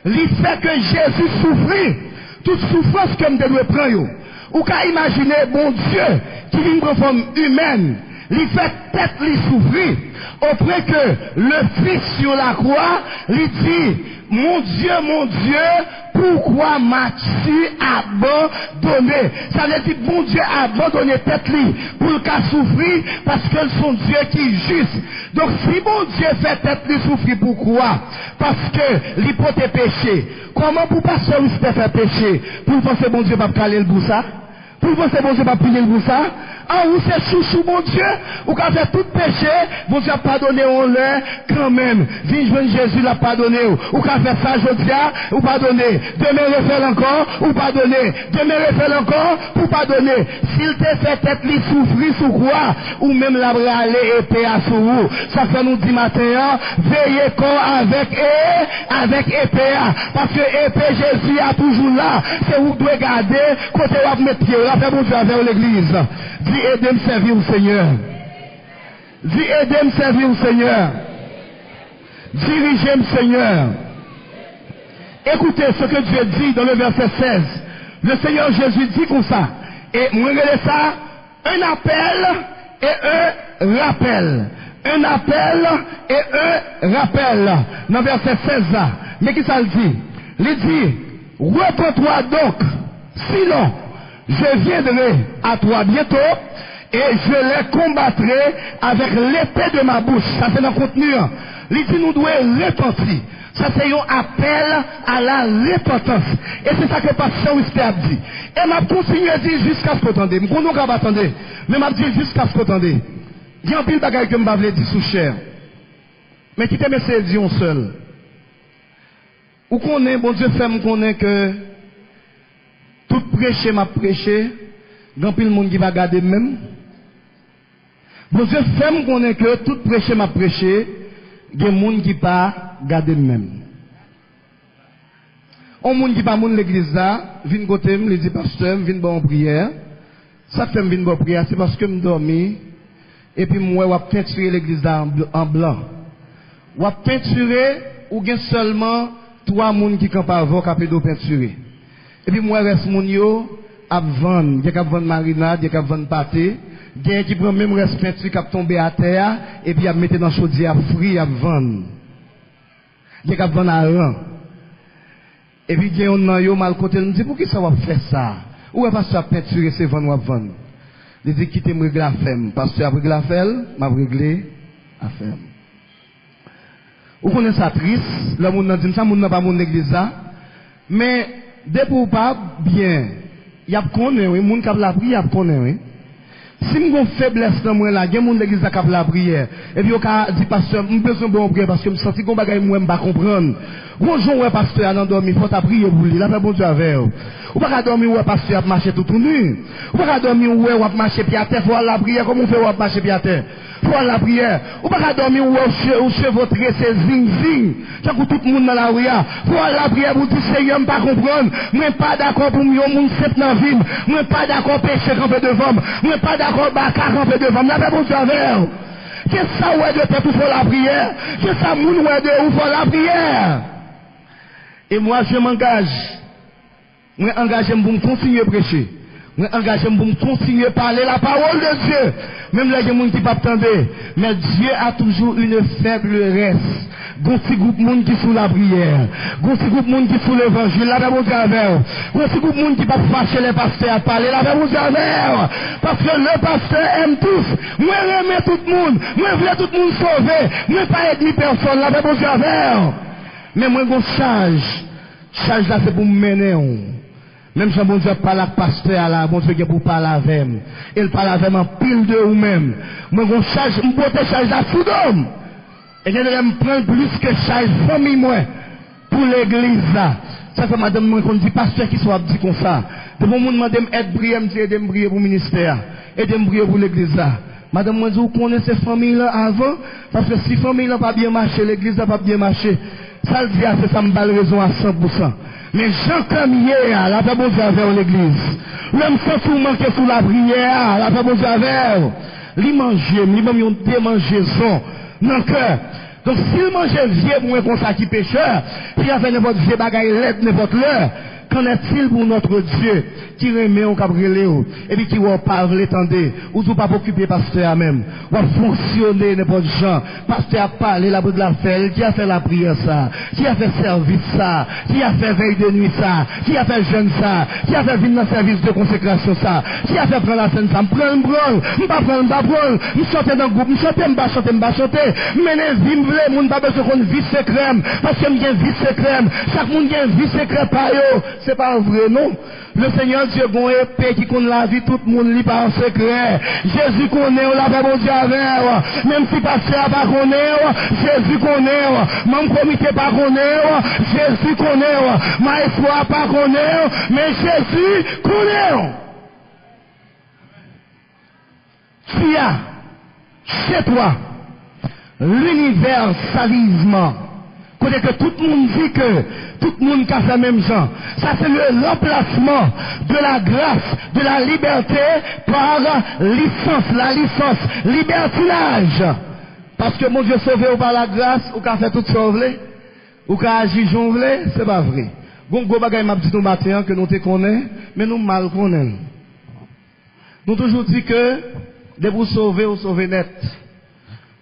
il fait que Jésus souffrit, toute souffrance que nous devons prendre. Ou qu'à imaginer, bon Dieu, qui vient prendre forme humaine, il fait tête, il souffrir, auprès que le Fils sur la croix, il dit, mon Dieu, pourquoi m'as-tu abandonné? Ça veut dire, bon Dieu a abandonné tête li pour le cas souffrir parce que son Dieu qui est juste. Donc si bon Dieu fait tête li souffrir, pourquoi? Parce que l'hypothèse péché. Comment pour pas se faire péché? Pour penser bon Dieu va caler le bout ça? Pour penser bon Dieu va plier le bout ça? Ah, ou c'est chouchou, mon Dieu, ou quand fait tout péché, bon Dieu a pardonné on l'est quand même. Viens joindre Jésus l'a pardonné. Ou quand fait ça, je dis, ou pardonner. Demain, refaire encore, ou pardonner. Demain, refaire encore, ou pardonner. S'il te fait tête li souffrir sous quoi, ou même la aller épée à sous vous. Ça fait nous dit matin, veillez corps avec épée. Parce que épée Jésus a toujours là. C'est où vous devez garder, côté où vous mettez pied. Là, fait bon Dieu avec l'église. Dis aidez me servir au Seigneur. Dis aidez me servir au Seigneur. Dirigez-moi Seigneur. Écoutez ce que Dieu dit dans le verset 16. Le Seigneur Jésus dit comme ça. Et moi regardez ça, un appel et un rappel. Un appel et un rappel. Dans le verset 16 là. Mais qui ça le dit? Il dit, repens-toi donc, sinon je viendrai à toi bientôt et je les combattrai avec l'épée de ma bouche. Ça c'est dans le contenu. Il dit nous devons repentir. Ça c'est un appel à la repentance. Et c'est ça que le pasteur Wister a dit. Et m'a continué à dire jusqu'à ce que vous entendez. Je ne sais pas attendre. Mais m'a dit jusqu'à ce que vous entendez. Il y a un pile de bagaille que je vais dire sous cher. Mais qui t'aime c'est dire seul. Ou qu'on est, bon Dieu fait me connaître que tout prêcher m'a prêché, grand pile monde qui va garder même. Bon Dieu fait me connaître que tout prêcher m'a prêché, il y a des gens qui pas garder même. On monde qui pas moun l'église là, vinn côté me, il dit pasteur, vinn bon prière. Ça fait me vinn bon prière, c'est parce que me dormi et puis moi on peinturer l'église là en blanc. On peinturer ou bien seulement 3 moun qui campent avant qui peuvent peinturer. Et puis moi reste moun yo à vendre, il y a qui vendre marinade, il y a qui vendre pâté, il y a qui prend même reste peinture qui tomber à terre et puis à mettre dans chaudière frit à vendre. Il y a qui vendre à rang. Et puis il y a un yo mal côté me dit pour qui ça va faire ça? Ou est parce que peinture c'est vendre ou vendre? Il dit quitter me régler la ferme parce que après la ferme, m'a régler la ferme. Vous connaissez ça triste, le monde dit ça, monde n'a pas mon église là. Mais dès pour pas bien, il y a connaît oui, monde qui a la prière connaît oui. Si m'gon faiblesse dans moi là, il y a monde l'église qui a la prière. Et puis on dit pasteur, me besoin bon prière parce que me senti qu'on bagaille moi pas comprendre. Bonjour ouais pasteur à dormir, faut ta prier pour lui, là fait bon Dieu avec. Ou pas dormir ouais pasteur à marcher tout nu. Ou pas dormir ouais ou marcher pied à terre, faut la prière comme on fait ou marcher pied à terre. Faut la prière. Ou pas dormir ouais ou cheveux tressés zing zing. Tant que tout le monde dans la rue, faut la prière pour dire Seigneur me pas comprendre. Moi pas d'accord pour moi monde sept dans ville. Moi pas d'accord péché camper devant. Moi pas d'accord baka camper devant. Là fait bon Dieu avec. Qu'est-ce ça ouais de faire pour la prière? Qu'est-ce ça moun ouais de ou pour la prière? Et moi, je m'engage. Moi, engage pour me continuer à prêcher. Moi, engage pour me continuer à parler la parole de Dieu. Même les gens qui ne peuvent pas attendre. Mais Dieu a toujours une faiblesse. Gonsi groupe monde qui sous la prière. Gonsi groupe monde qui sous l'évangile. La même travers. Gonsi groupe monde qui pas fâcher les pasteurs à parler. La même travers. Parce que le pasteur aime tous. Moi, j'aime tout le monde. Moi, je veux tout le monde sauver. Moi, pas aider personne. La même travers. Mais moi, je charge là, c'est pour me mener. Même si bon Dieu parle avec pasteur là, bon Dieu pour parler avec moi. Il parle avec moi pile de ou même. Moi, je charge, je porte charge là sous d'homme. Et je me prends plus que charge famille moi pour l'église là. Ça fait madame moi qu'on dit pasteur qui soit dit comme ça. De bon monde madame aide prier, me dit aider me prier pour le ministère, aider me prier pour l'église là. Madame moi vous connaissez ces familles là avant parce que si famille là pas bien marché, l'église là pas bien marché. Ça le dit c'est ça me balle raison à 100%. Mais Jean comme hier, la fait bon Dieu avec l'église. Même sans tout manquer sous la prière, la fait bon Dieu avec. li manger, li même yon démangeaison dans le cœur. Donc s'il mangeait vieux pour un comme ça qui pécheur, puis il a fait n'importe vieux bagaille l'aide n'importe l'heure, qu'en est-il pour notre Dieu qui remet au cabrelé et puis qui va parler, l'étendez, ou tout pas occuper pasteur même, ou fonctionner n'importe gens, pasteur a parlé la bout de la fête, qui a fait la prière ça, qui a fait service ça, qui a fait veille de nuit ça, qui a fait jeûne ça, qui a fait venir dans service de consécration ça, qui a fait prendre la scène ça, m'prendre m'prendre, m'chanter dans le groupe, m'chanter, mais les imblés, moun pas besoin qu'on vie secret, parce que m'gen vie secret, chaque monde gen vie secret par yo. C'est pas vrai, non. Le Seigneur Dieu bon épée qui connaît la vie, tout le monde lit par secret. Jésus connaît, on l'a pas bon Dieu avec. Même si pasteur pas connaît, Jésus connaît. Même comité pas connaît, Jésus connaît. Ma foi pas connaît, mais Jésus connaît. Tu as chez toi l'universalisme. Côté que tout le monde dit que tout le monde a fait même genre. Ça c'est le remplacement de la grâce, de la liberté par licence, la licence, libertinage. Parce que mon Dieu sauvé ou par la grâce, ou qu'a fait tout sauvé, ou qu'a agi jonglé, c'est pas vrai. Bon, go bagay m'a dit nous matin que nous te connaissons, mais nous mal connaissons. Nous toujours dit que de vous sauver ou sauver net.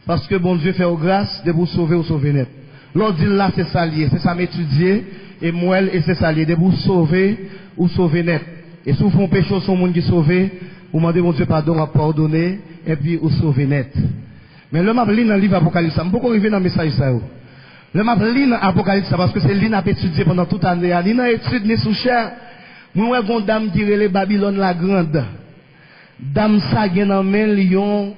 Parce que bon Dieu fait aux grâces, de vous sauver ou sauver net. L'autre dit là c'est ça lié, c'est ça m'étudier et moi et c'est ça lié, de vous sauver ou sauver net. Et si vous faites péché son monde qui sauvé, vous demandez mon Dieu pardon à pardonner et puis vous sauver net. Mais le m'a li dans le livre Apocalypse, je ne peux pas arriver dans le message ça. Le m'a li dans Apocalypse parce que c'est lui qui a étudié pendant toute l'année, il n'a étudié ni sous cher. Moi j'ai une dame qui relève Babylone la grande. Dame ça gen dans main lion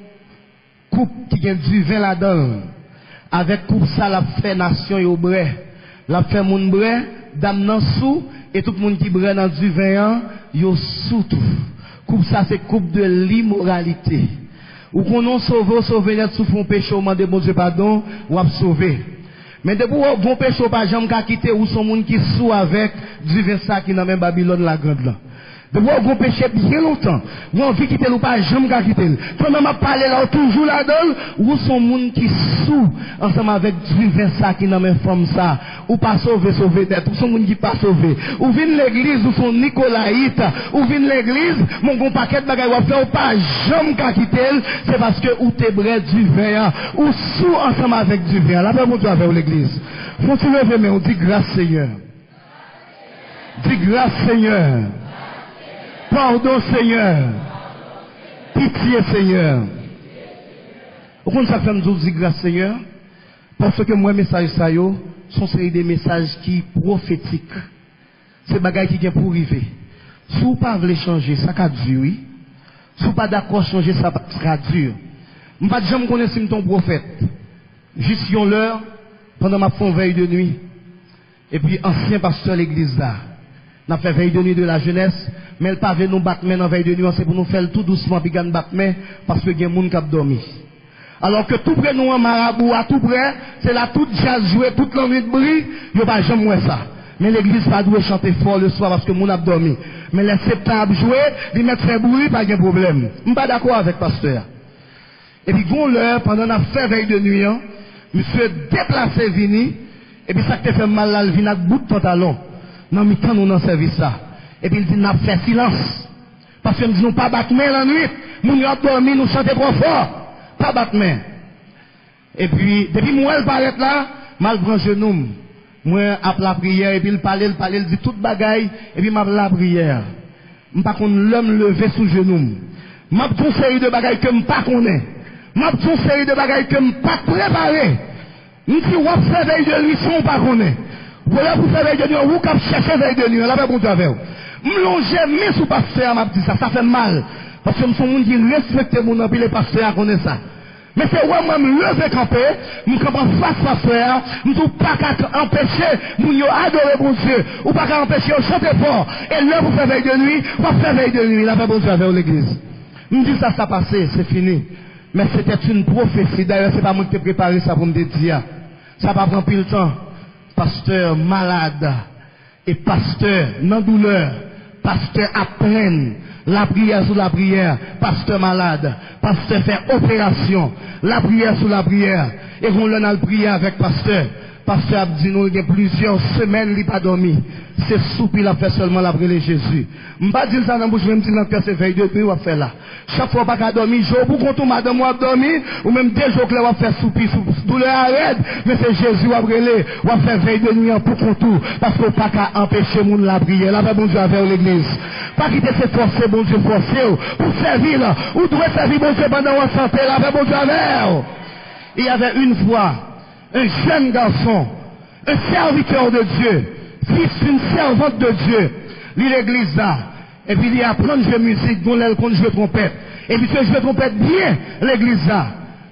coupe qui gen du vin là-dedans. Avec coupe ça la fait nation et au bray. La fait moun bray, dame nan sous et tout le monde qui bray dans du vin yo sous tout. Coupe ça c'est coupe de l'immoralité. Ou qu'on non sauver net sous fond péché, ou demander bon Dieu pardon, ou a sauver. Mais depuis ou bon péché pas jamais ka quitter ou son monde qui sous avec du vin ça qui dans même Babylone la grande là. Depuis ou bon péché bien longtemps, ou envie quitter ou pas jamais ka quitter. Pendant m'a parler là toujours là-dedans, ou son monde qui sous ensemble avec du vin ça qui dans même forme ça, ou pas sauver tête, ou son monde qui pas sauver. Ou vinn l'église ou son Nicolaïte, ou vinn l'église, mon bon paquet de bagaille ou faire ou pas jamais ka quitter, c'est parce que ou te brais du vin, ou sous ensemble avec du vin. Là ben mon Dieu avec l'église. Faut tu lever mais on dit grâce Seigneur. Dis grâce Seigneur. Pardon Seigneur. Pitié Seigneur. Pourquoi ça fait nous dire grâce Seigneur? Parce que moi message ça yo sont série des messages qui prophétiques. C'est bagaille qui vient pour arriver. Si vous pas voulez changer, ça va dur oui. Si vous pas d'accord changer, ça sera dur. Je ne sais pas jamais connaître ton prophète. Juste yon l'heure pendant ma fond veille de nuit. Et puis ancien pasteur l'église là. N'a fait veille de nuit de la jeunesse, mais elle pas veut nous battre en veille de nuit, c'est pour nous faire tout doucement puis gagner battre parce que il y a monde qui a dormi. Alors que tout près nous en marabout à tout près, c'est là tout jazz joué, toute l'envie de bruit, il pas jamais moins ça. Mais l'église pas doit chanter fort le soir parce que moun a dormi. Mais les septembre jouer, ils mettent fait bruit, pas de problème. Je suis pas d'accord avec pasteur. Et puis gon l'heure pendant la fait veille de nuit, monsieur déplacé vini et puis ça te fait mal là, il vient avec bout de pantalon. Non, mais quand nous dans service ça. Et puis il dit, n'a fait silence. Parce que nous disons pas battre main la nuit. Nous avons dormi, nous chantons trop fort. Pas battre main. Et puis, depuis moi, elle paraît là, mal prend genou. Moi, après la prière, et puis il parle, il dit toute bagaille, et puis m'a la prière. Je ne sais pas qu'on l'homme levé sous genou. Je une série de bagailles que je ne sais pas connaître. Je une série de bagailles que je ne sais pas préparer. Je dis, on fait veille de lui, si on ne pas connaître. Voilà pour faire veille de nuit, vous cap chercher veille de nuit, là va bon Dieu avec vous. M'longer mais sous pasteur m'a dit ça fait mal parce que son monde qui respecte mon puis les pasteurs connaissent ça. Mais c'est ouais moi me lever camper, me camper face pasteur, me tout pas empêcher moun yo adorer bon Dieu, ou pas empêcher chanter fort. Et là vous faire veille de nuit, pas faire veille de nuit, là va bon Dieu avec l'église. Me dit ça passé, c'est fini. Mais c'était une prophétie, d'ailleurs c'est pas moi qui t'ai préparé ça pour me dire. Ça va prendre plus le temps. Pasteur malade et pasteur non douleur, pasteur apprenne la prière sur la prière, pasteur malade, pasteur fait opération, la prière sur la prière, et qu'on l'a le prier avec pasteur. Pasteur a dit nous, il y a plusieurs semaines, il n'a pas dormi. C'est soupi, il a fait seulement la prière de Jésus. Je ne pas dire ça dans la bouche, même si dans le cœur, c'est veille de nuit, on va faire là. Chaque fois pas qu'à dormir, jour, pour qu'on madame, on va dormir, ou même des jours que on va faire soupi, douleur arrête, mais c'est Jésus, on va brûler, on va faire veille de nuit pour qu'on tout, parce qu'on pas qu'à empêcher moun la prière. Là, bon Dieu, avec l'église. Pas quitter ses forces, bon Dieu, forcer, pour servir, là, ou doit servir, bon Dieu, pendant la santé, là, bon Dieu, avec. Il y avait une fois, un jeune garçon, un serviteur de Dieu, fils d'une servante de Dieu, l'église là, et puis il apprend de jouer musique, dont elle compte jouer trompette, et puis il joue trompette bien, l'église là,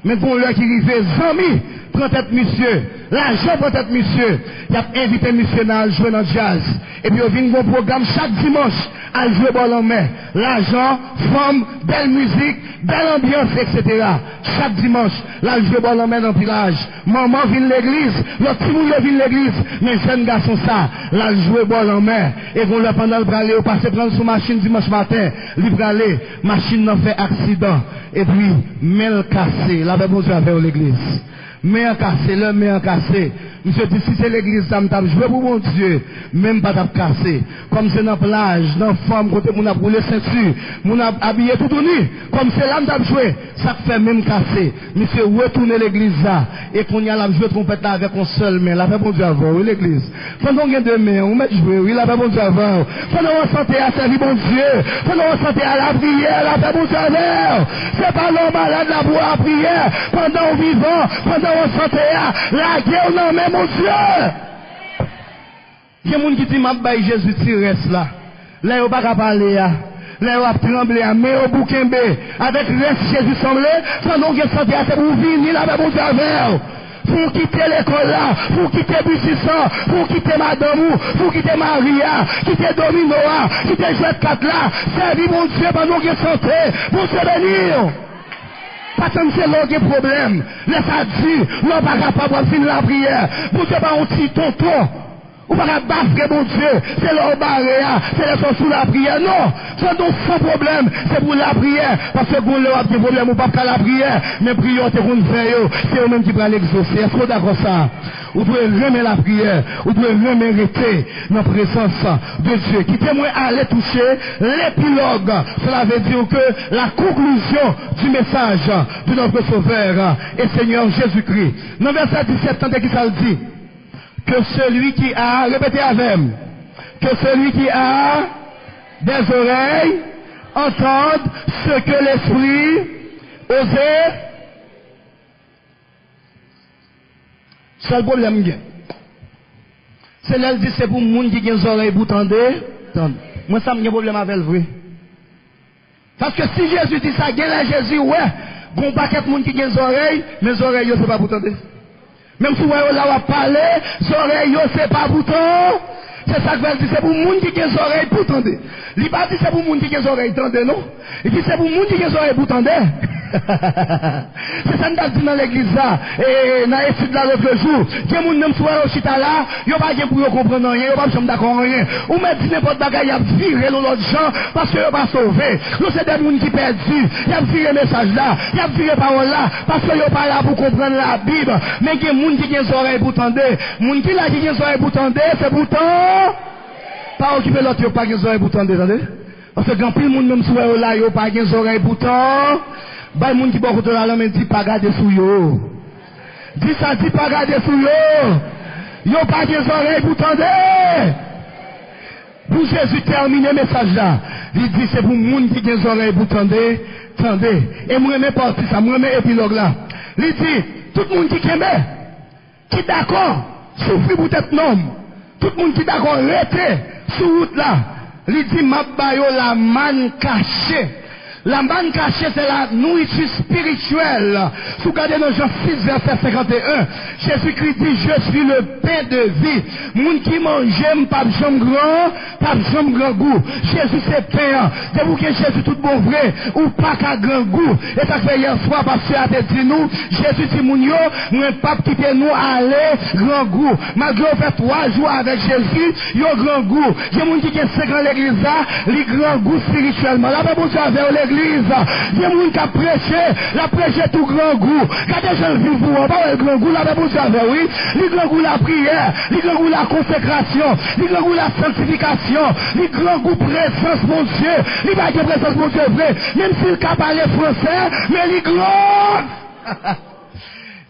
mais pour l'heure qui arrive, amis, prend tête monsieur, l'argent prend tête monsieur, il a invité monsieur à jouer dans le jazz, et puis il vient un programme chaque dimanche, à jouer ball en main, l'argent, femme, belle musique, belle ambiance, etc. Chaque dimanche, là, jouer ball en main dans le village, maman vient l'église, le petit moun vient l'église, mais jeune garçon ça, là, jouer ball en main, et qu'on le pendant le bralé, on passe prendre son machine dimanche matin, le bralé, machine n'a fait accident, et puis, mêle cassé, là, bon Dieu avec l'église. Mais cassé, le mais cassé. Monsieur dit, si c'est l'église, ça me tape, je veux pour mon Dieu, même pas tape cassé. Comme c'est dans la plage, dans la femme, côté mon a roulé ceinture, mon a habillé tout nu, comme c'est là, me tape joué, ça fait même cassé. Monsieur, retourner l'église là, et qu'on y a la joué trompette là avec un seul main, la fait bon Dieu avant, oui, l'église. Pendant qu'il y a deux mains, on met jouer, oui, la fait bon Dieu avant. Pendant on santé à servir bon Dieu, pendant on santé à la prière, la fait bon Dieu avant. C'est pas l'homme malade la boire à prière, pendant on vivant, pendant on santé à la guerre, non, même mon Dieu! Il y a des gens qui disent, m'a baille Jésus reste là. Là, il n'y a pas qu'à parler, là, il y a trembler, mais au bouquembe, avec reste Jésus semblé, pendant que santé à c'est pour venir là, avec mon Dieu, pour quitter l'école là, pour quitter Bussissan, pour quitter Madame, pour quitter Maria, quitter Dominoa, quitter Jouet 4 là, servir mon Dieu pendant que santé, pour se bénir. Pas tant que c'est là qu'il y a problème. Laisse-moi dire, l'on pas capable de finir la prière. Vous n'avez pas un petit tonton. Ou pas capable mon Dieu. C'est l'on barré, c'est les sous la prière. Non, c'est donc sans problème. C'est pour la prière. Parce que vous avez des problèmes ou pas qu'à la prière. Mais prière, c'est qu'on fait, c'est eux-mêmes qui prennent l'exaucer. Est-ce que vous d'accord ça? Vous devez remettre la prière. Vous devez remériter dans la présence de Dieu. Qui témoin aller toucher l'épilogue. Cela veut dire que la conclusion du message de notre Sauveur et Seigneur Jésus-Christ. Dans verset 17, tant qu'il ça le dit. Que celui qui a, répétez avec moi, que celui qui a des oreilles entende ce que l'Esprit osait. C'est le problème. C'est là dit c'est pour les gens qui ont des oreilles pour tendre. Moi, ça me problème avec le vrai. Parce que si Jésus dit ça, il y a Jésus, ouais, il y a un paquet de gens qui ont des oreilles, mes oreilles, ce n'est pas pour tendre. Même si vous avez parlé, les oreilles, ce n'est pas pour tendre. C'est ça que je dis, c'est pour les gens qui ont des oreilles pour tendre. Il n'a pas dit c'est pour les gens qui ont des oreilles pour tendre, non? Il dit c'est pour les gens qui ont des oreilles pour tendre. C'est ça que je dis dans l'église là, et dans l'étude là l'autre jour, il y a des gens qui sont chita là, ils n'ont pas pour comprendre rien, ils n'ont pas d'accord rien. Ou même si n'importe quoi, ils ont viré l'autre gens parce qu'ils n'ont pas sauvé. Nous c'est des gens qui perdus, ils ont viré le message là, ils ont viré parole là, parce qu'ils n'ont pas là pour comprendre la Bible. Mais il y a des gens qui ont des oreilles pour tendre. Les gens qui ont des oreilles pour tendre, c'est pourtant pas occuper l'autre, ils n'ont pas des oreilles pour tendre, attendez. Parce que quand plus le monde même soit là, ils n'ont pas des oreilles pour tendre. Bah, moun qui beaucoup de la langue dit pas garder sous yo. Dis ça, dit pas garder sous yo. Yo pas des oreilles pour tendre. Pour Jésus terminer le message là. Il dit c'est pour moun qui des oreilles pour tendre. Tendez. Et moi même parti ça, moi même épilogue là. Il dit, tout le monde qui aime, qui d'accord, souffrir pour être nom. Tout le monde qui d'accord, rester sur route là. Il dit, ma bayo la man cachée. La manne cachée, c'est la nourriture spirituelle. Si vous regardez dans Jean 6, verset 51, Jésus-Christ dit, je suis le pain de vie. Moun qui mange, pas de jambe grand, pas de jambe grand goût. Jésus c'est pain. C'est vous que Jésus tout bon vrai, ou pas qu'à grand goût. Et ça fait hier soir, parce que a dit nous, Jésus dit mounio, moi pas quitter nous aller grand goût. Malgré on fait 3 jours avec Jésus, il y a grand goût. Il y a des gens qui ont 5 ans l'église là, les grands goûts spirituellement. Là, vous savez, l'église. Il y a des gens qui ont prêché, la prêché tout grand goût. Quand des gens vivent vous, pas le grand goût, là, vous savez, oui. Les grands goûts la prière, les grands goûts la consécration, les grands goûts la sanctification, les grands goûts présence mon Dieu, les bagues de présence mon Dieu vrai. Même s'il n'a pas parlé français, mais les grands.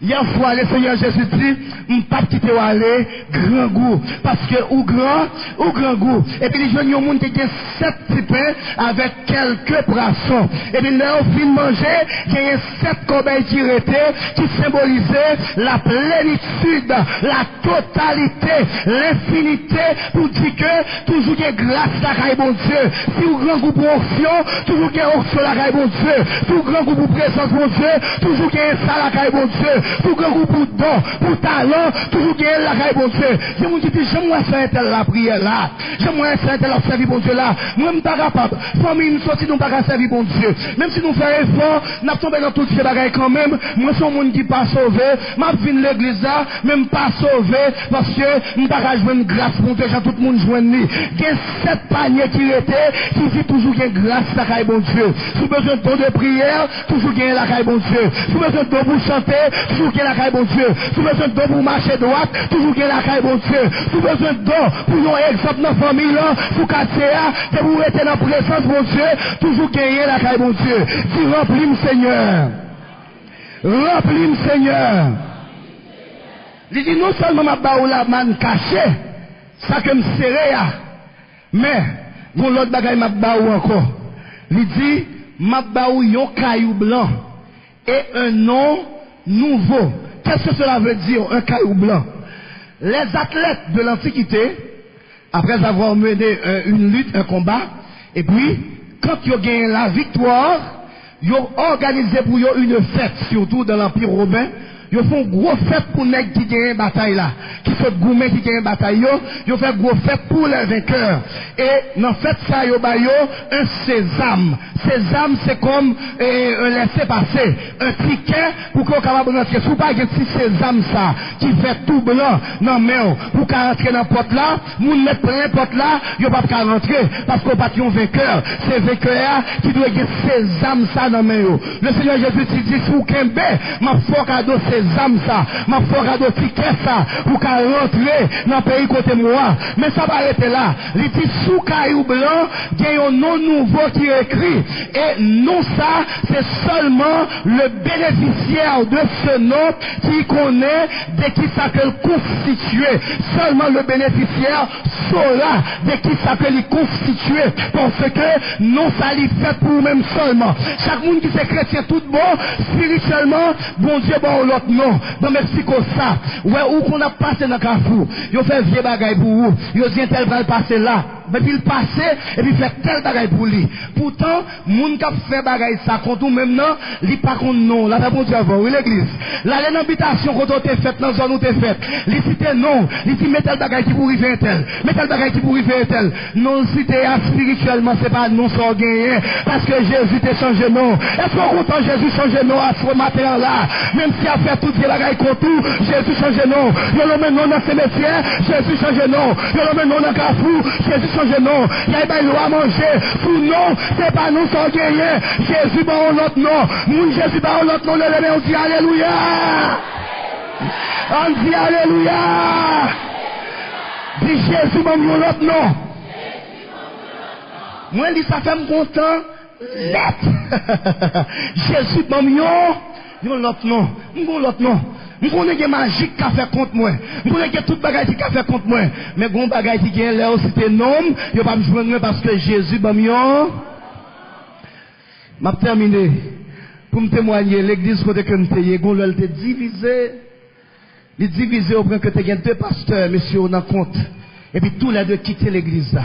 Hier fois, le Seigneur Jésus dit, pas quitter ou aller, grand goût. Parce que, ou grand goût. Et puis, les jeunes, ils ont qui ont 7 petits pains avec quelques poissons. Et puis, là, au fin de manger, il y a 7 cobayes qui étaient, qui symbolisaient la plénitude, la totalité, l'infinité, pour dire que, toujours qu'il y a grâce à la bon Dieu. Si vous grand goût pour onction, toujours qu'il y a onction à la bon Dieu. Si vous grand goût pour présence, bon Dieu, toujours qu'il y a ça à la bon Dieu. Pour grand goût pour don, pour talent, toujours qu'il y a la caille bon Dieu. Je me dis, j'aimerais faire telle la prière là. J'aimerais faire telle la servir bon Dieu là. Moi, je ne suis pas capable. Famille, nous sortis, nous ne pas servir bon Dieu. Même si nous faisons effort, nous tombons dans toutes ces bagailles quand même. Moi, je suis un monde qui n'est pas sauvé. Je viens de l'église là, même pas sauvé. Parce que je ne peux pas jouer une grâce pour Dieu. Tout le monde joue une. Il y a 7 paniers qui étaient, qui disent toujours qu'il y a grâce à la caille bon Dieu. Si vous avez besoin de don de prière, toujours qu'il y a la caille bon Dieu. Si vous avez besoin de don pour chanter, toujours qu'il y a la caille bon Dieu. Si vous avez besoin de don pour marcher droite, toujours qu'il y a la caille bon Dieu. Si vous avez besoin de don pour un exemple dans la famille, pour casser, que vous êtes dans la présence bon Dieu, toujours qu'il y a la caille bon Dieu. Dis remplis-moi Seigneur. Remplis-moi Seigneur. Il dit non seulement ma baou la man caché, ça que me serré, mais pour l'autre bagaille ma baou encore. Il dit ma baou yon caillou blanc et un nom nouveau. Qu'est-ce que cela veut dire, un caillou blanc? Les athlètes de l'Antiquité, après avoir mené une lutte, un combat, et puis, quand ils ont gagné la victoire, ils ont organisé pour eux une fête, surtout dans l'Empire romain. Ils font une grosse fête pour les qui gagnent une bataille là. Qui fait gourmet qui gagnent une bataille, ils font une grosse fête pour les vainqueurs. Et dans cette fête, ça, ils ont un sésame. Sésame, c'est comme un laisser-passer. Un ticket pour qu'on capable de rentrer. Si vous pas petit sésame ça, qui fait tout blanc, non, mais pour qu'on rentre dans la porte là, vous mettez plein porte là, ils ne peuvent pas rentrer. Parce qu'on pas un vainqueur. C'est vainqueur qui doit gagner sésame ça dans la main. Le Seigneur Jésus dit, si vous kembe, ma foi cadeau sésame ça, ma foi cadeau ticket ça, pour qu'on rentrer dans le pays côté moi. Mais ça va arrêter là. Il dit, sous caillou blanc, il y a un nom nouveau qui est écrit. Et non ça, c'est seulement le bénéficiaire de ce nom qui connaît de qui ça peut constituer. Seulement le bénéficiaire saura de qui ça peut lui constituer. Parce que non ça lui fait pour même seulement. Chaque monde qui c'est chrétien tout bon, spirituellement, bon Dieu, bon l'autre non. Dans Mexico ça, ouais, où qu'on a passé dans le carrefour, ils ont fait vieux bagaille pour vous, ils ont dit tel va le passer là. Mais puis il passait et puis fait tel bagaille pour lui. Pourtant, moun qui fait bagaille ça contre nous même non, il pas contre non. Là bon Dieu avant, oui l'église. Là l'habitation quand on t'est faite dans zone où t'es faite. Il cité non, il dit mettez le bagaille qui pour arriver tel. Mettez le bagaille qui pour arriver tel. Non cité spirituellement c'est pas non sans gagner parce que Jésus t'a changé non. Est-ce qu'on content Jésus changé non à ce matin là, même si a fait toutes les bagailles contre tout, Jésus changé non. Yo le même non dans ses métiers, Jésus changé non. Yo le même non dans Carrefour, Jésus changé non. Il y a des lois à manger. Pour non, c'est pas nous sans gagner. Jésus bat l'autre nom. Moun Jésus bat l'autre nom. On dit Alléluia. On dit Alléluia. Dit Jésus bat l'autre nom. Moi, je dis ça fait me content. Net. Jésus bat l'autre nom. L'autre nom. Je connais des magiques qui a fait contre moi. Je connais que toute bagaille qui a fait contre moi. Mais bon bagaille qui est là aussi c'est nom, je ne vais pas me joindre parce que Jésus m'a mis. M'a terminé. Pour me témoigner, l'église côté que nous sommes, elle était divisée. Il est divisé au point que tu as deux pasteurs, monsieur, on en compte. Et puis tous les deux quitter l'église là.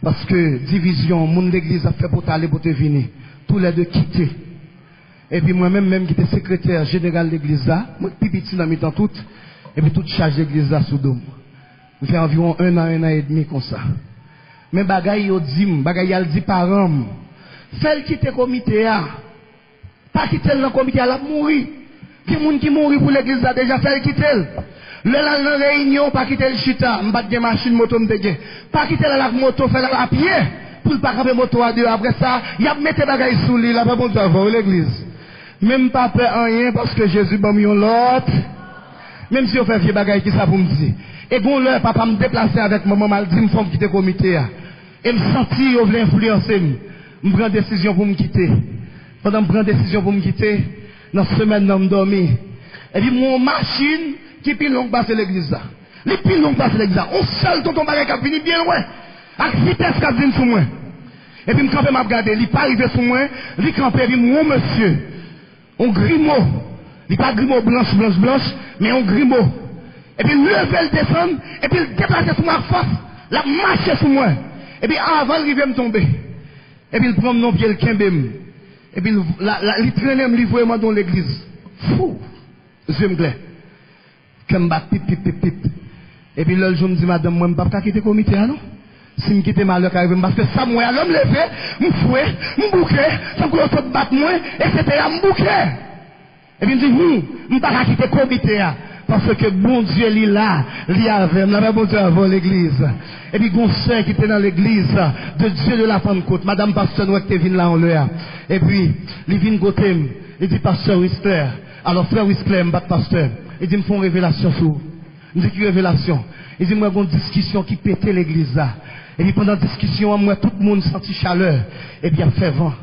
Parce que division, mon l'église a fait pour t'aller pour te venir. tous les deux quittés. Et puis moi-même, qui était secrétaire général de l'église là, moi, petit dans mes temps tout, et puis toute charge de l'église là sous dôme. Je fais environ un an et demi comme ça. Mais bagay yo dit, bagay yal dit parents, celle qui était comité là, pas quitter le comité là, mourir. Qui moun qui mourir pour l'église là, déjà fait quitter. Le là dans réunion, pas quitter le chita, m'battre des machines moto m'dégé. Pas quitter la moto, faire la pied, pour pas camper moto à deux. Après ça, y a mettre bagay sous lui, là, pas bon travail, l'église. Même pas peur rien, parce que Jésus m'a mis l'autre. Même si on fait vieux bagay qui ça pour me dire. Et bon, là, papa me déplacer avec maman, mal dit, me faut me quitter le comité. Et me sentir, on veut influencer, me prendre décision pour me quitter. Pendant que je prends décision pour me quitter, dans la semaine, je me dormir. Et puis, mon machine, qui pile longue passe l'église là. Les piles longue passe l'église là. On seul tonton bagay qui a fini bien loin. Avec vitesse qui a venu sur moi. Et puis, je campe m'a regardé, il n'est pas arrivé sur moi, il campe, et puis, mon monsieur, on grimaud. Il n'est pas grimaud blanche, mais on grimaud. Et puis, lever le descendre, et puis, il déplacer sur ma force, la marcher sur moi. Et puis, avant, il arrive à me tomber. Et puis, il prend mon pied, le kimbem. Et puis, il traîne, il voit moi dans l'église. Fou! Je me glais. Comme bat, pip. Et puis, là, je me dis, madame, moi, je ne peux pas quitter le comité, non? Si je quitte malheur, parce que ça, moi, l'homme levé, je fouet, je bouquet, sans que je batte moi, etc. Je bouquet. Et puis, je me dis, je ne peux pas quitter le comité, parce que bon Dieu, il est là, il est avec, il bon Dieu avant l'église. Et puis, mon soeur qui était dans l'église de Dieu de la Pentecôte, madame pasteur, nous qui vient là en l'air. Et puis, il vient côté, il dit, pasteur Whistler. Alors, frère Whistler, me bat pasteur. Il dit, il me font une révélation sur vous. Il me dit, quelle révélation? Il dit, moi, j'ai une discussion qui pétait l'église là. Et puis, pendant la discussion, moi, tout le monde sentit chaleur. Et puis, il a fait vent.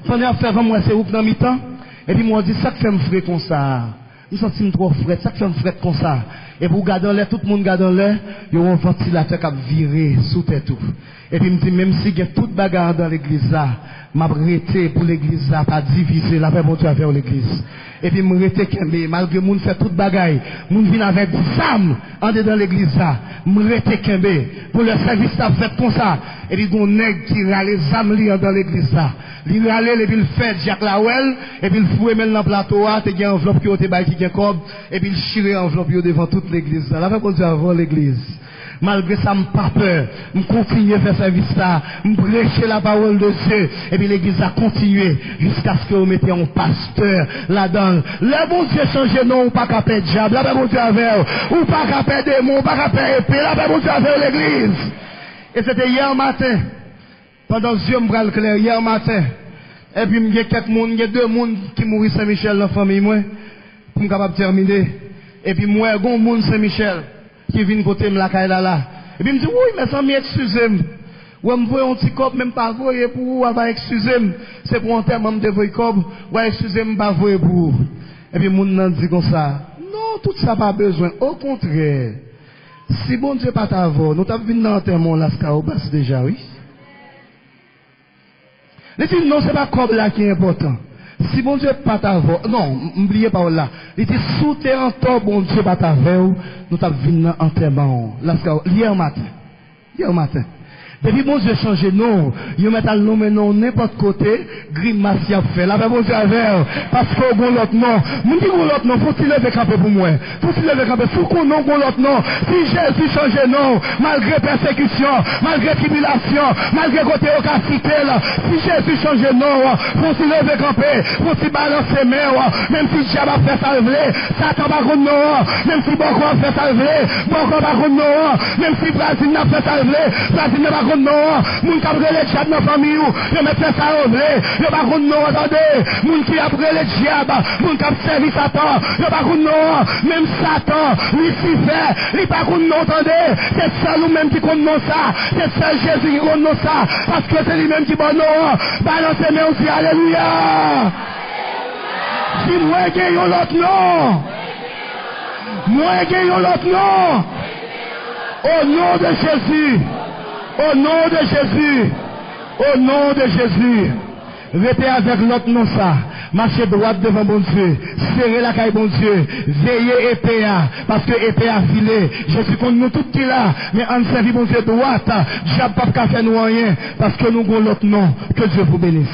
Pendant qu'il a fait vent, moi, c'est où dans mi-temps? Et puis, moi, je dis, ça que fait me frais comme ça. Je me sens trop frais, ça que fait me frais comme ça. Et pour garder l'air, tout le monde garde l'air, il y a un ventilateur qui a viré sous tête tout. Et puis, il me dit, même si il y a toute bagarre dans l'église là, m'a arrêté pour l'église là, pas diviser, la paix bon Dieu avec l'église. Et puis, m'a arrêté kembe, malgré moun fait toute bagaille, moun vient avec femme, en dedans l'église là, m'a arrêté kembe, pour le service ça fait comme ça. Et puis, on nèg qui râle les âmes dans l'église là. Il râle, et puis il fait Jacques Lawel, et puis il fouet même dans le plateau, il y a une enveloppe qui est bail qui est cob, et puis il chire enveloppe devant toute l'église là. La paix bon Dieu avant l'église. Malgré ça, je n'ai pas peur. Je continue à faire service là. Je prêcher la parole de Dieu. Et puis l'église a continué jusqu'à ce que vous mettez un pasteur là-dedans. Le bon Dieu change non, ou pas qu'à perdre diable. La bon Dieu avec ou pas qu'à perdre démon, ou pas qu'à perdre épée. La bon Dieu avec l'église. Et c'était hier matin. Pendant que Dieu me bral clair, hier matin. Et puis il y a quelques monde, il y a deux monde qui mourent Saint-Michel dans la famille, moi. Pour me capable terminer. Et puis moi, il y a un monde Saint-Michel qui vient côté me la caille là. Et puis il me dit, oui, mais ça m'excusez-moi. Ou me voyez un petit cop, même pas voyer pour vous, va excusez-moi. C'est pour un terme, de voyer cop, ou excusez-moi, pas voyer pour vous. Et puis mon nan dit comme ça, non, tout ça pas besoin. Au contraire, si bon Dieu pas t'avoir, nous t'avons vu dans un terme là, ce déjà, oui. Il dit, non, c'est pas cop là qui est important. Si bon Dieu pas t'avoir, non, n'oubliez pas là. Il dit, sous terre en temps, bon Dieu pas t'avoir, nous t'avons vu dans un terme là, hier matin. Depuis bon Dieu change non, il met à nommer non n'importe côté, grimace a fait. Là, bon Dieu avec, parce qu'on a l'autre nom. Nous disons l'autre nom, faut-il lever camper pour moi? Faut-il lever camper? Faut qu'on non l'autre nom. Si Jésus change non, malgré persécution, malgré tribulation, malgré côté au cité là, si Jésus change non, faut-il lever camper, faut-il balancer main, même si Dieu va faire salver, Satan va contre non, même si Boko va faire salver, Boko va contre non, même si Brésil n'a fait salver, Brésil n'a pas non, moun qui a brûlé le diable dans la famille, je me fais ça revler, je pas contre non, attendez, moun qui a brûlé le diable, moun qui a servi Satan, je pas contre non, même Satan, Lucifer, il pas contre non, attendez, c'est seul ou même qui contre non ça, c'est seul Jésus qui contre non ça, parce que c'est lui-même qui bon non, balancez mais aussi, alléluia. Si moi gagne l'autre non, moi gagne l'autre non, au nom de Jésus. Au nom de Jésus, au nom de Jésus, restez avec l'autre non ça. Marchez droite devant bon Dieu. Serrez la caille bon Dieu. Veillez épée, parce que épée a filé. Je suis contre nous tout qui là, mais en servi bon Dieu droite. Diable pas qu'à faire nous rien, parce que nous avons l'autre nom. Que Dieu vous bénisse.